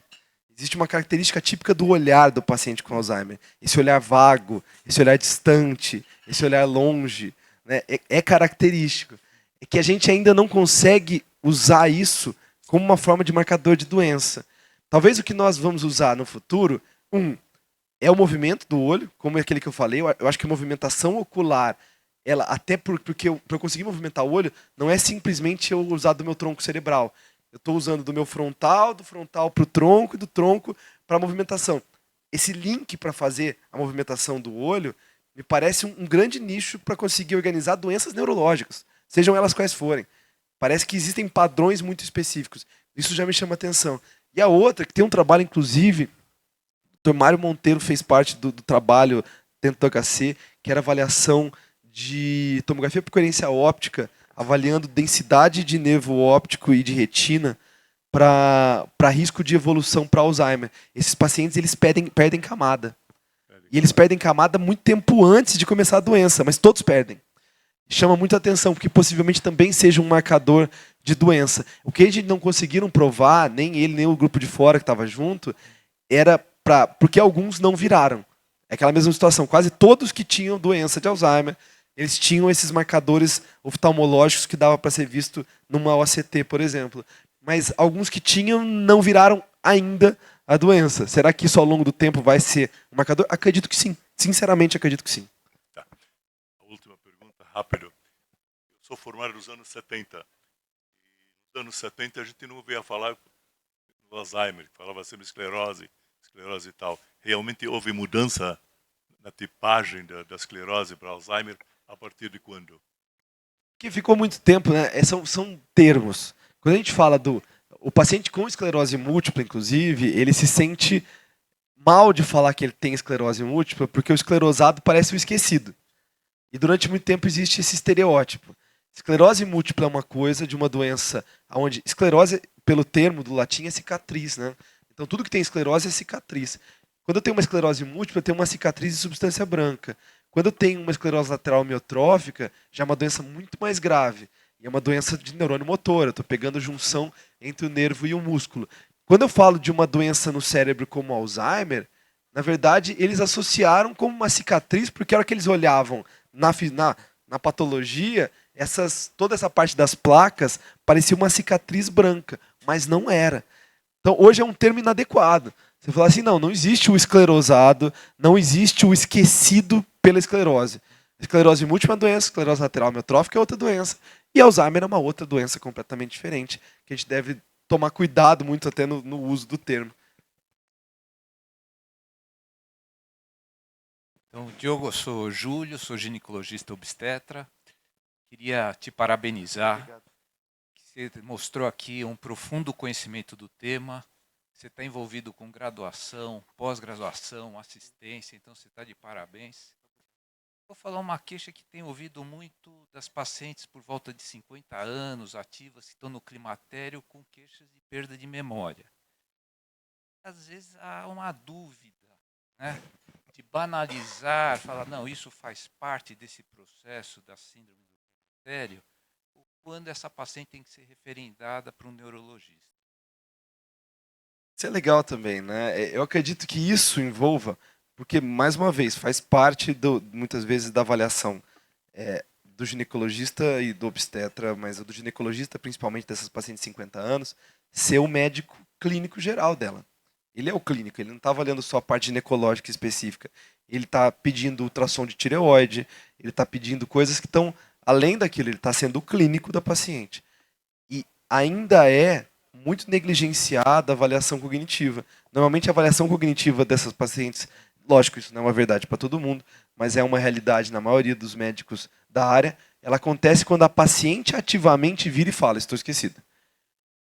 [SPEAKER 3] Existe uma característica típica do olhar do paciente com Alzheimer. Esse olhar vago, esse olhar distante, esse olhar longe, né? É característico. É que a gente ainda não consegue usar isso como uma forma de marcador de doença. Talvez o que nós vamos usar no futuro, é o movimento do olho, como aquele que eu falei. Eu acho que a movimentação ocular, ela até porque para eu conseguir movimentar o olho, não é simplesmente eu usar do meu tronco cerebral. Eu estou usando do meu frontal, do frontal para o tronco e do tronco para a movimentação. Esse link para fazer a movimentação do olho me parece um grande nicho para conseguir organizar doenças neurológicas, sejam elas quais forem. Parece que existem padrões muito específicos. Isso já me chama atenção. E a outra, que tem um trabalho, inclusive, o Dr. Mário Monteiro fez parte do trabalho dentro do HC, que era avaliação de tomografia por coerência óptica, avaliando densidade de nervo óptico e de retina para risco de evolução para Alzheimer. Esses pacientes eles perdem camada. E eles perdem camada muito tempo antes de começar a doença, mas todos perdem. Chama muita atenção, porque possivelmente também seja um marcador de doença. O que a gente não conseguiram provar, nem ele, nem o grupo de fora que estava junto, era porque alguns não viraram. É aquela mesma situação. Quase todos que tinham doença de Alzheimer, eles tinham esses marcadores oftalmológicos que dava para ser visto numa OCT, por exemplo. Mas alguns que tinham não viraram ainda a doença. Será que isso ao longo do tempo vai ser um marcador? Acredito que sim. Sinceramente, acredito que sim.
[SPEAKER 15] Tá. A última pergunta, rápido. Eu sou formado nos anos 70. E nos anos 70 a gente não ouvia falar do Alzheimer, falava sempre esclerose e tal. Realmente houve mudança na tipagem da esclerose para Alzheimer a partir de quando?
[SPEAKER 3] Que ficou muito tempo, né? São termos. Quando a gente fala o paciente com esclerose múltipla, inclusive, ele se sente mal de falar que ele tem esclerose múltipla, porque o esclerosado parece o esquecido. E durante muito tempo existe esse estereótipo. Esclerose múltipla é uma coisa de uma doença onde esclerose, pelo termo do latim, é cicatriz, né? Então tudo que tem esclerose é cicatriz. Quando eu tenho uma esclerose múltipla, eu tenho uma cicatriz de substância branca. Quando eu tenho uma esclerose lateral amiotrófica, já é uma doença muito mais grave. E é uma doença de neurônio motor. Eu estou pegando junção entre o nervo e o músculo. Quando eu falo de uma doença no cérebro como Alzheimer, na verdade, eles associaram como uma cicatriz, porque a hora que eles olhavam na patologia, toda essa parte das placas parecia uma cicatriz branca, mas não era. Então, hoje é um termo inadequado. Você fala assim, não existe o esclerosado, não existe o esquecido pela esclerose. Esclerose múltipla é uma doença, esclerose lateral amiotrófica é outra doença, e Alzheimer é uma outra doença completamente diferente, que a gente deve tomar cuidado muito até no uso do termo.
[SPEAKER 16] Então, Diogo, eu sou Júlio, sou ginecologista obstetra. Queria te parabenizar.
[SPEAKER 3] Obrigado.
[SPEAKER 16] Você mostrou aqui um profundo conhecimento do tema. Você está envolvido com graduação, pós-graduação, assistência, então você está de parabéns. Vou falar uma queixa que tenho ouvido muito das pacientes por volta de 50 anos, ativas, que estão no climatério com queixas de perda de memória. Às vezes há uma dúvida, né, de banalizar, falar, não, isso faz parte desse processo da síndrome do climatério, ou quando essa paciente tem que ser referendada para um neurologista.
[SPEAKER 2] Isso é legal também, né? Eu acredito que isso envolva, porque, mais uma vez, faz parte, muitas vezes, da avaliação do ginecologista e do obstetra, mas do ginecologista, principalmente dessas pacientes de 50 anos, ser o médico clínico geral dela. Ele é o clínico, ele não está avaliando só a parte ginecológica específica. Ele está pedindo ultrassom de tireoide, ele está pedindo coisas que estão além daquilo, ele está sendo o clínico da paciente. E ainda é muito negligenciada a avaliação cognitiva. Normalmente a avaliação cognitiva dessas pacientes, lógico, isso não é uma verdade para todo mundo, mas é uma realidade na maioria dos médicos da área, ela acontece quando a paciente ativamente vira e fala, estou esquecida.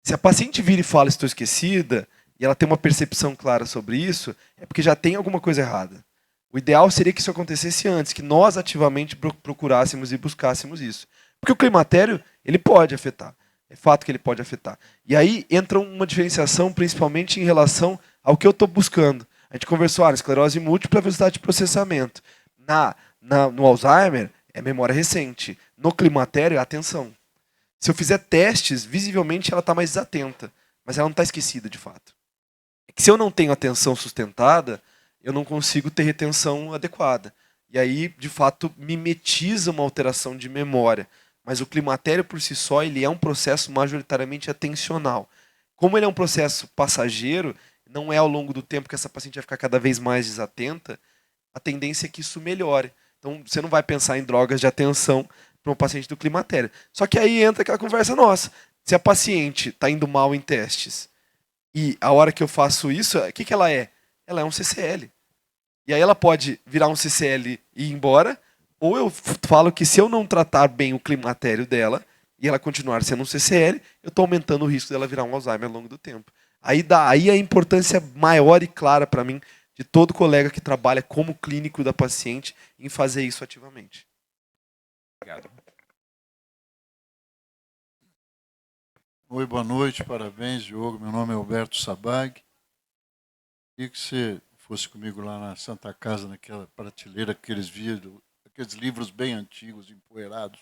[SPEAKER 2] Se a paciente vira e fala, estou esquecida, e ela tem uma percepção clara sobre isso, é porque já tem alguma coisa errada. O ideal seria que isso acontecesse antes, que nós ativamente procurássemos e buscássemos isso. Porque o climatério, ele pode afetar. É fato que ele pode afetar. E aí entra uma diferenciação, principalmente em relação ao que eu estou buscando. A gente conversou, esclerose múltipla, velocidade de processamento. No Alzheimer, é memória recente. No climatério, é atenção. Se eu fizer testes, visivelmente ela está mais desatenta, mas ela não está esquecida de fato. É que se eu não tenho atenção sustentada, eu não consigo ter retenção adequada. E aí, de fato, mimetiza uma alteração de memória. Mas o climatério por si só, ele é um processo majoritariamente atencional. Como ele é um processo passageiro, não é ao longo do tempo que essa paciente vai ficar cada vez mais desatenta, a tendência é que isso melhore. Então, você não vai pensar em drogas de atenção para um paciente do climatério. Só que aí entra aquela conversa nossa. Se a paciente está indo mal em testes e a hora que eu faço isso, o que ela é? Ela é um CCL. E aí ela pode virar um CCL e ir embora, ou eu falo que se eu não tratar bem o climatério dela e ela continuar sendo um CCL, eu estou aumentando o risco dela virar um Alzheimer ao longo do tempo. Aí a importância maior e clara para mim de todo colega que trabalha como clínico da paciente em fazer isso ativamente.
[SPEAKER 17] Obrigado.
[SPEAKER 18] Oi, boa noite, parabéns, Diogo. Meu nome é Alberto Sabag. Queria que você fosse comigo lá na Santa Casa, naquela prateleira, aqueles livros bem antigos, empoeirados.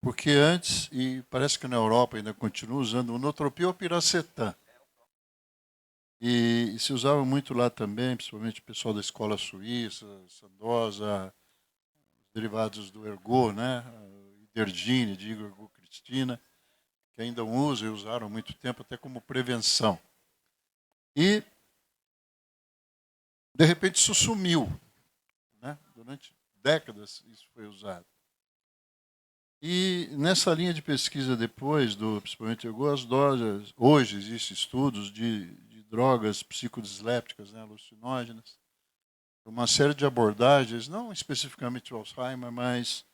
[SPEAKER 18] Porque antes, e parece que na Europa ainda continua usando, o Notropil ou Piracetam. E se usava muito lá também, principalmente o pessoal da escola suíça, Sandoza, os derivados do ergot, né? Idergine, digo, ergot-cristina, que ainda usam e usaram há muito tempo até como prevenção. E, de repente, isso sumiu. Né? Durante décadas isso foi usado. E nessa linha de pesquisa depois, principalmente as doses, hoje existem estudos de drogas psicodislépticas, né, alucinógenas, uma série de abordagens, não especificamente o Alzheimer, mas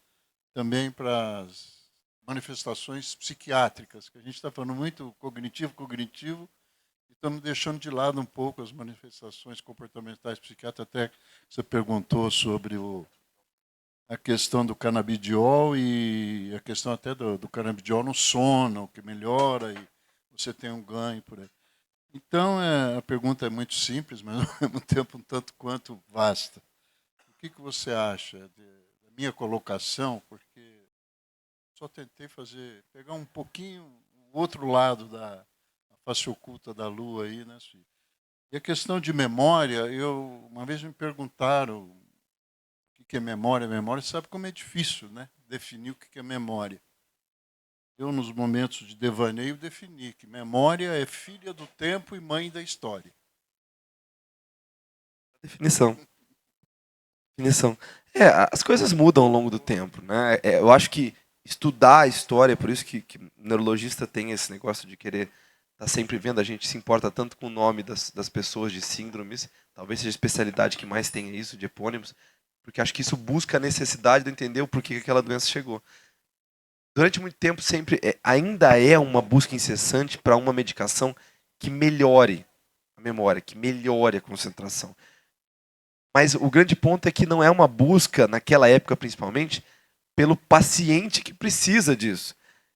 [SPEAKER 18] também para as manifestações psiquiátricas, que a gente está falando muito cognitivo, e estamos deixando de lado um pouco as manifestações comportamentais psiquiátricas, até você perguntou sobre a questão do canabidiol e a questão até do canabidiol no sono, que melhora e você tem um ganho por aí. Então, a pergunta é muito simples, mas ao mesmo tempo um tanto quanto vasta. O que você acha da minha colocação? Porque só tentei pegar um pouquinho o outro lado da face oculta da Lua aí, né, Suí? E a questão de memória, uma vez me perguntaram o que é memória. Memória, sabe como é difícil, né? Definir o que é memória. Eu, nos momentos de devaneio, defini que memória é filha do tempo e mãe da história.
[SPEAKER 2] Definição. As coisas mudam ao longo do tempo, né? Eu acho que estudar a história, por isso que neurologista tem esse negócio de querer estar sempre vendo, a gente se importa tanto com o nome das pessoas de síndromes, talvez seja a especialidade que mais tenha isso, de epônimos, porque acho que isso busca a necessidade de entender o porquê que aquela doença chegou. Durante muito tempo, ainda é uma busca incessante para uma medicação que melhore a memória, que melhore a concentração. Mas o grande ponto é que não é uma busca, naquela época principalmente, pelo paciente que precisa disso.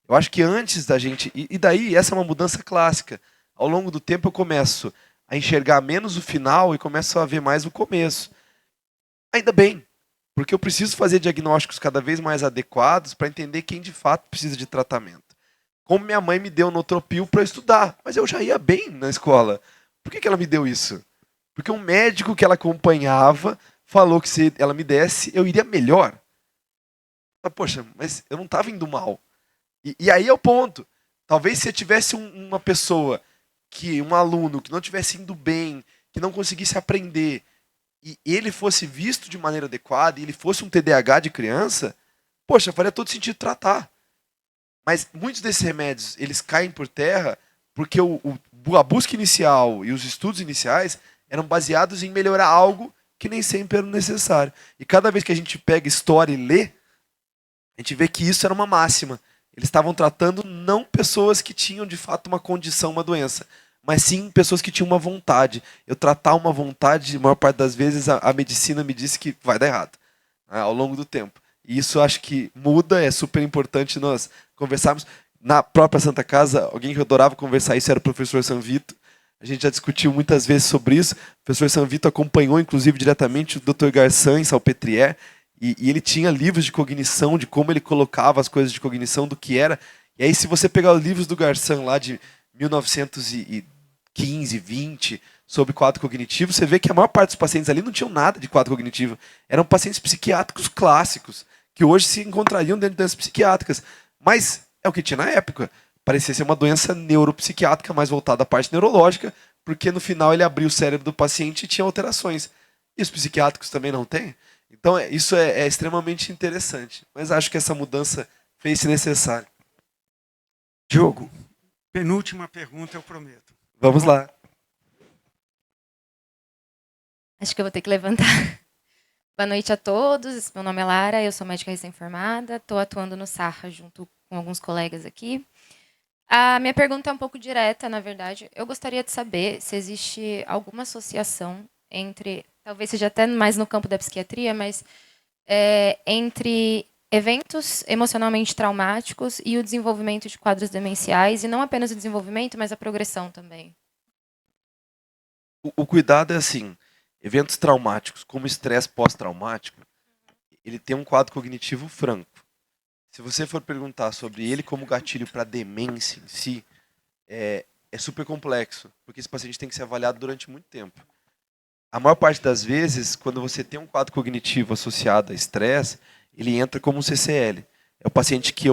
[SPEAKER 2] Eu acho que antes da gente... E daí, essa é uma mudança clássica. Ao longo do tempo, eu começo a enxergar menos o final e começo a ver mais o começo. Ainda bem. Porque eu preciso fazer diagnósticos cada vez mais adequados para entender quem de fato precisa de tratamento.
[SPEAKER 3] como minha mãe me deu Notropil para estudar, mas eu já ia bem na escola. Por que ela me deu isso? Porque um médico que ela acompanhava falou que se ela me desse, eu iria melhor. Poxa, mas eu não estava indo mal. E aí é o ponto. Talvez se eu tivesse uma pessoa, um aluno, que não estivesse indo bem, que não conseguisse aprender, e ele fosse visto de maneira adequada, e ele fosse um TDAH de criança, poxa, faria todo sentido tratar. Mas muitos desses remédios, eles caem por terra porque a busca inicial e os estudos iniciais eram baseados em melhorar algo que nem sempre era necessário. E cada vez que a gente pega história e lê, a gente vê que isso era uma máxima. Eles estavam tratando não pessoas que tinham de fato uma condição, uma doença, mas sim pessoas que tinham uma vontade. Eu tratar uma vontade, a maior parte das vezes, a medicina me disse que vai dar errado, né, ao longo do tempo. E isso eu acho que muda, é super importante nós conversarmos. Na própria Santa Casa, alguém que eu adorava conversar isso era o professor Sanvito. A gente já discutiu muitas vezes sobre isso. O professor Sanvito acompanhou, inclusive, diretamente o Dr. Garçan em Salpêtrière, e ele tinha livros de cognição, de como ele colocava as coisas de cognição, do que era. E aí, se você pegar os livros do Garçan lá de 1915, 20, sobre quadro cognitivo, você vê que a maior parte dos pacientes ali não tinham nada de quadro cognitivo. Eram pacientes psiquiátricos clássicos, que hoje se encontrariam dentro de doenças psiquiátricas. Mas é o que tinha na época. Parecia ser uma doença neuropsiquiátrica, mais voltada à parte neurológica, porque no final ele abria o cérebro do paciente e tinha alterações. E os psiquiátricos também não têm. Então isso é extremamente interessante. Mas acho que essa mudança fez-se necessária.
[SPEAKER 1] Diogo, penúltima pergunta, eu prometo.
[SPEAKER 3] Vamos lá.
[SPEAKER 17] Acho que eu vou ter que levantar. Boa noite a todos. Meu nome é Lara, eu sou médica recém-formada. Estou atuando no Sarra junto com alguns colegas aqui. A minha pergunta é um pouco direta, na verdade. Eu gostaria de saber se existe alguma associação entre, talvez seja até mais no campo da psiquiatria, mas entre eventos emocionalmente traumáticos e o desenvolvimento de quadros demenciais, e não apenas o desenvolvimento, mas a progressão também.
[SPEAKER 3] O cuidado é assim, eventos traumáticos, como estresse pós-traumático, ele tem um quadro cognitivo franco. Se você for perguntar sobre ele como gatilho para demência em si, é super complexo, porque esse paciente tem que ser avaliado durante muito tempo. A maior parte das vezes, quando você tem um quadro cognitivo associado a estresse, ele entra como um CCL. É o paciente que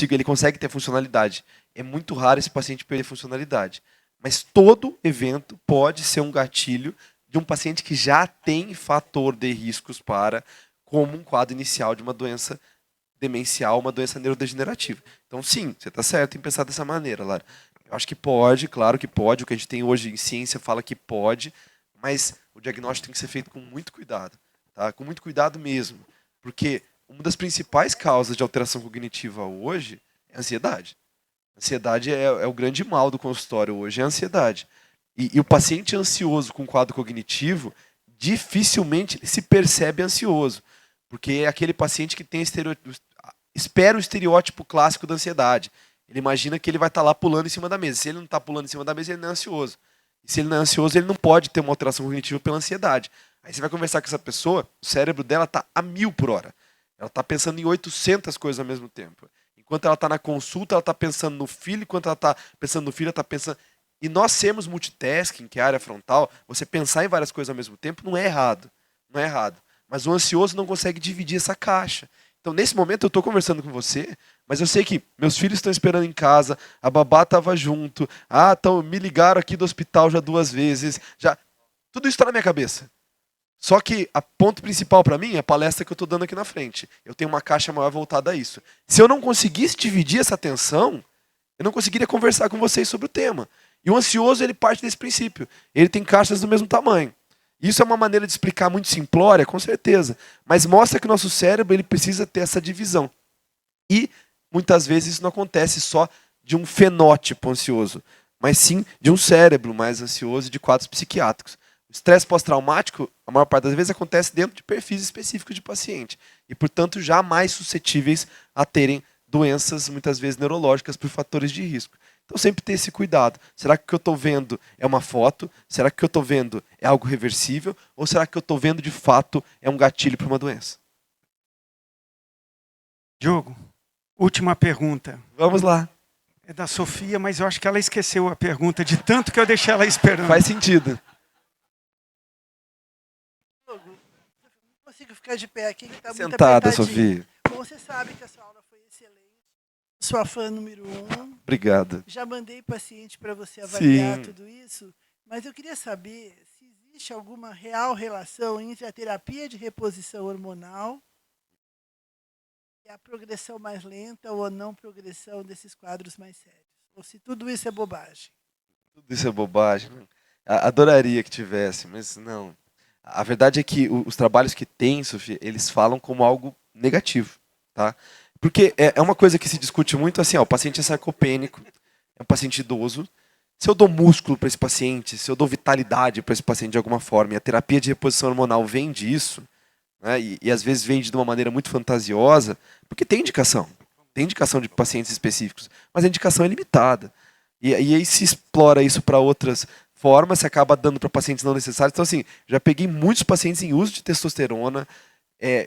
[SPEAKER 3] ele consegue ter funcionalidade. É muito raro esse paciente perder funcionalidade. Mas todo evento pode ser um gatilho de um paciente que já tem fator de riscos como um quadro inicial de uma doença demencial, uma doença neurodegenerativa. Então, sim, você está certo em pensar dessa maneira, Lara. Eu acho que pode, claro que pode. O que a gente tem hoje em ciência fala que pode, mas o diagnóstico tem que ser feito com muito cuidado, tá? Com muito cuidado mesmo. Porque uma das principais causas de alteração cognitiva hoje é a ansiedade. A ansiedade é o grande mal do consultório hoje, é a ansiedade. E o paciente ansioso com quadro cognitivo, dificilmente ele se percebe ansioso. Porque é aquele paciente que tem espera o estereótipo clássico da ansiedade. Ele imagina que ele vai estar lá pulando em cima da mesa. Se ele não está pulando em cima da mesa, ele não é ansioso. E se ele não é ansioso, ele não pode ter uma alteração cognitiva pela ansiedade. Aí você vai conversar com essa pessoa, o cérebro dela está a 1000 por hora. Ela está pensando em 800 coisas ao mesmo tempo. Enquanto ela está na consulta, ela está pensando no filho. Enquanto ela está pensando no filho, ela está pensando... E nós sermos multitasking, que é a área frontal, você pensar em várias coisas ao mesmo tempo, não é errado. Não é errado. Mas o ansioso não consegue dividir essa caixa. Então, nesse momento, eu estou conversando com você, mas eu sei que meus filhos estão esperando em casa, a babá estava junto, me ligaram aqui do hospital já 2 vezes, tudo isso está na minha cabeça. Só que a ponto principal para mim é a palestra que eu estou dando aqui na frente. Eu tenho uma caixa maior voltada a isso. Se eu não conseguisse dividir essa atenção, eu não conseguiria conversar com vocês sobre o tema. E o ansioso, ele parte desse princípio. Ele tem caixas do mesmo tamanho. Isso é uma maneira de explicar muito simplória, com certeza, mas mostra que o nosso cérebro ele precisa ter essa divisão. E, muitas vezes, isso não acontece só de um fenótipo ansioso, mas sim de um cérebro mais ansioso e de quadros psiquiátricos. O estresse pós-traumático, a maior parte das vezes, acontece dentro de perfis específicos de paciente e, portanto, já mais suscetíveis a terem doenças, muitas vezes neurológicas, por fatores de risco. Então, sempre ter esse cuidado. Será que o que eu estou vendo é uma foto? Será que o que eu estou vendo é algo reversível? Ou será que o que eu estou vendo, de fato, é um gatilho para uma doença?
[SPEAKER 1] Diogo, última pergunta.
[SPEAKER 3] Vamos lá.
[SPEAKER 1] é da Sofia, mas eu acho que ela esqueceu a pergunta de tanto que eu deixei ela esperando.
[SPEAKER 3] Faz sentido.
[SPEAKER 19] Não consigo ficar de pé aqui, que está muito
[SPEAKER 3] Sentada,
[SPEAKER 19] apertadinho.
[SPEAKER 3] Sofia.
[SPEAKER 19] Bom, você sabe que a sua aula foi excelente. Sua fã número 1.
[SPEAKER 3] Obrigado.
[SPEAKER 19] Já mandei paciente para você avaliar
[SPEAKER 3] Sim.
[SPEAKER 19] tudo isso, mas eu queria saber se existe alguma real relação entre a terapia de reposição hormonal e a progressão mais lenta ou a não progressão desses quadros mais sérios. Ou se tudo isso é bobagem.
[SPEAKER 3] Tudo isso é bobagem. Né? Adoraria que tivesse, mas não. A verdade é que os trabalhos que tem, Sofia, eles falam como algo negativo, tá? Porque é uma coisa que se discute muito assim, ó, o paciente é sarcopênico, é um paciente idoso. Se eu dou músculo para esse paciente, se eu dou vitalidade para esse paciente de alguma forma, e a terapia de reposição hormonal vem disso, né, e às vezes vem de uma maneira muito fantasiosa, porque tem indicação de pacientes específicos, mas a indicação é limitada. E aí se explora isso para outras formas, se acaba dando para pacientes não necessários. Então, assim, já peguei muitos pacientes em uso de testosterona,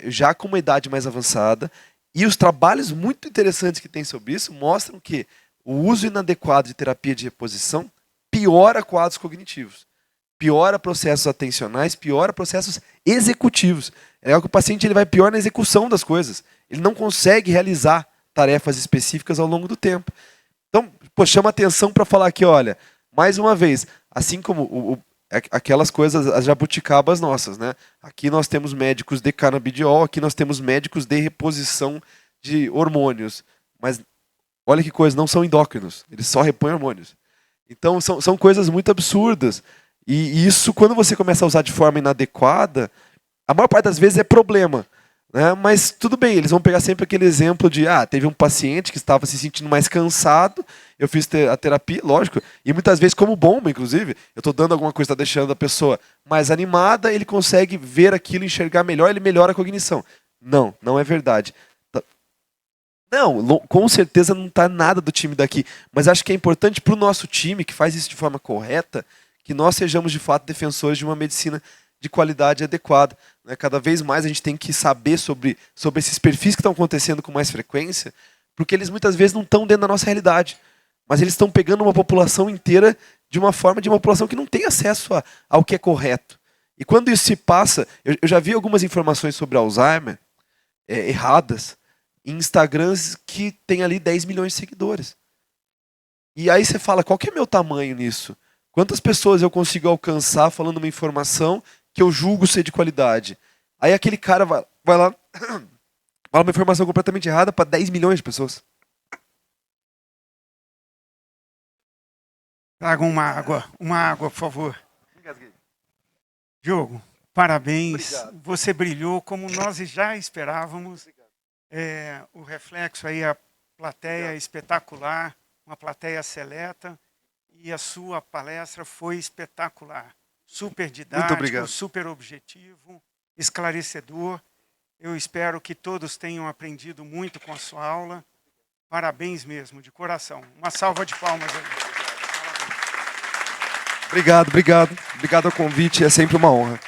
[SPEAKER 3] já com uma idade mais avançada, e os trabalhos muito interessantes que tem sobre isso mostram que o uso inadequado de terapia de reposição piora quadros cognitivos, piora processos atencionais, piora processos executivos. É algo que o paciente ele vai pior na execução das coisas. Ele não consegue realizar tarefas específicas ao longo do tempo. Então, chama atenção para falar aqui, olha, mais uma vez, assim como aquelas coisas, as jabuticabas nossas, né? Aqui nós temos médicos de canabidiol, aqui nós temos médicos de reposição de hormônios, mas olha que coisa, não são endócrinos, eles só repõem hormônios. Então são coisas muito absurdas, e isso quando você começa a usar de forma inadequada, a maior parte das vezes é problema. Né? Mas tudo bem, eles vão pegar sempre aquele exemplo de teve um paciente que estava se sentindo mais cansado, eu fiz a terapia, lógico, e muitas vezes como bomba, inclusive, eu estou dando alguma coisa, está deixando a pessoa mais animada, ele consegue ver aquilo, enxergar melhor, ele melhora a cognição. Não é verdade. Não, com certeza não está nada do time daqui, mas acho que é importante para o nosso time, que faz isso de forma correta, que nós sejamos de fato defensores de uma medicina de qualidade adequada. Né? Cada vez mais a gente tem que saber sobre esses perfis que estão acontecendo com mais frequência, porque eles muitas vezes não estão dentro da nossa realidade, mas eles estão pegando uma população inteira de uma população que não tem acesso ao que é correto. E quando isso se passa, eu já vi algumas informações sobre Alzheimer erradas em Instagrams que tem ali 10 milhões de seguidores. E aí você fala, qual que é meu tamanho nisso? Quantas pessoas eu consigo alcançar falando uma informação que eu julgo ser de qualidade? Aí aquele cara vai lá, fala uma informação completamente errada para 10 milhões de pessoas.
[SPEAKER 1] Traga uma água, por favor. Diogo, parabéns. Obrigado. Você brilhou como nós já esperávamos. O reflexo aí, a plateia espetacular, uma plateia seleta, e a sua palestra foi espetacular. Super didático, super objetivo, esclarecedor. Eu espero que todos tenham aprendido muito com a sua aula. Parabéns mesmo, de coração. Uma salva de palmas aí.
[SPEAKER 3] Obrigado ao convite, é sempre uma honra.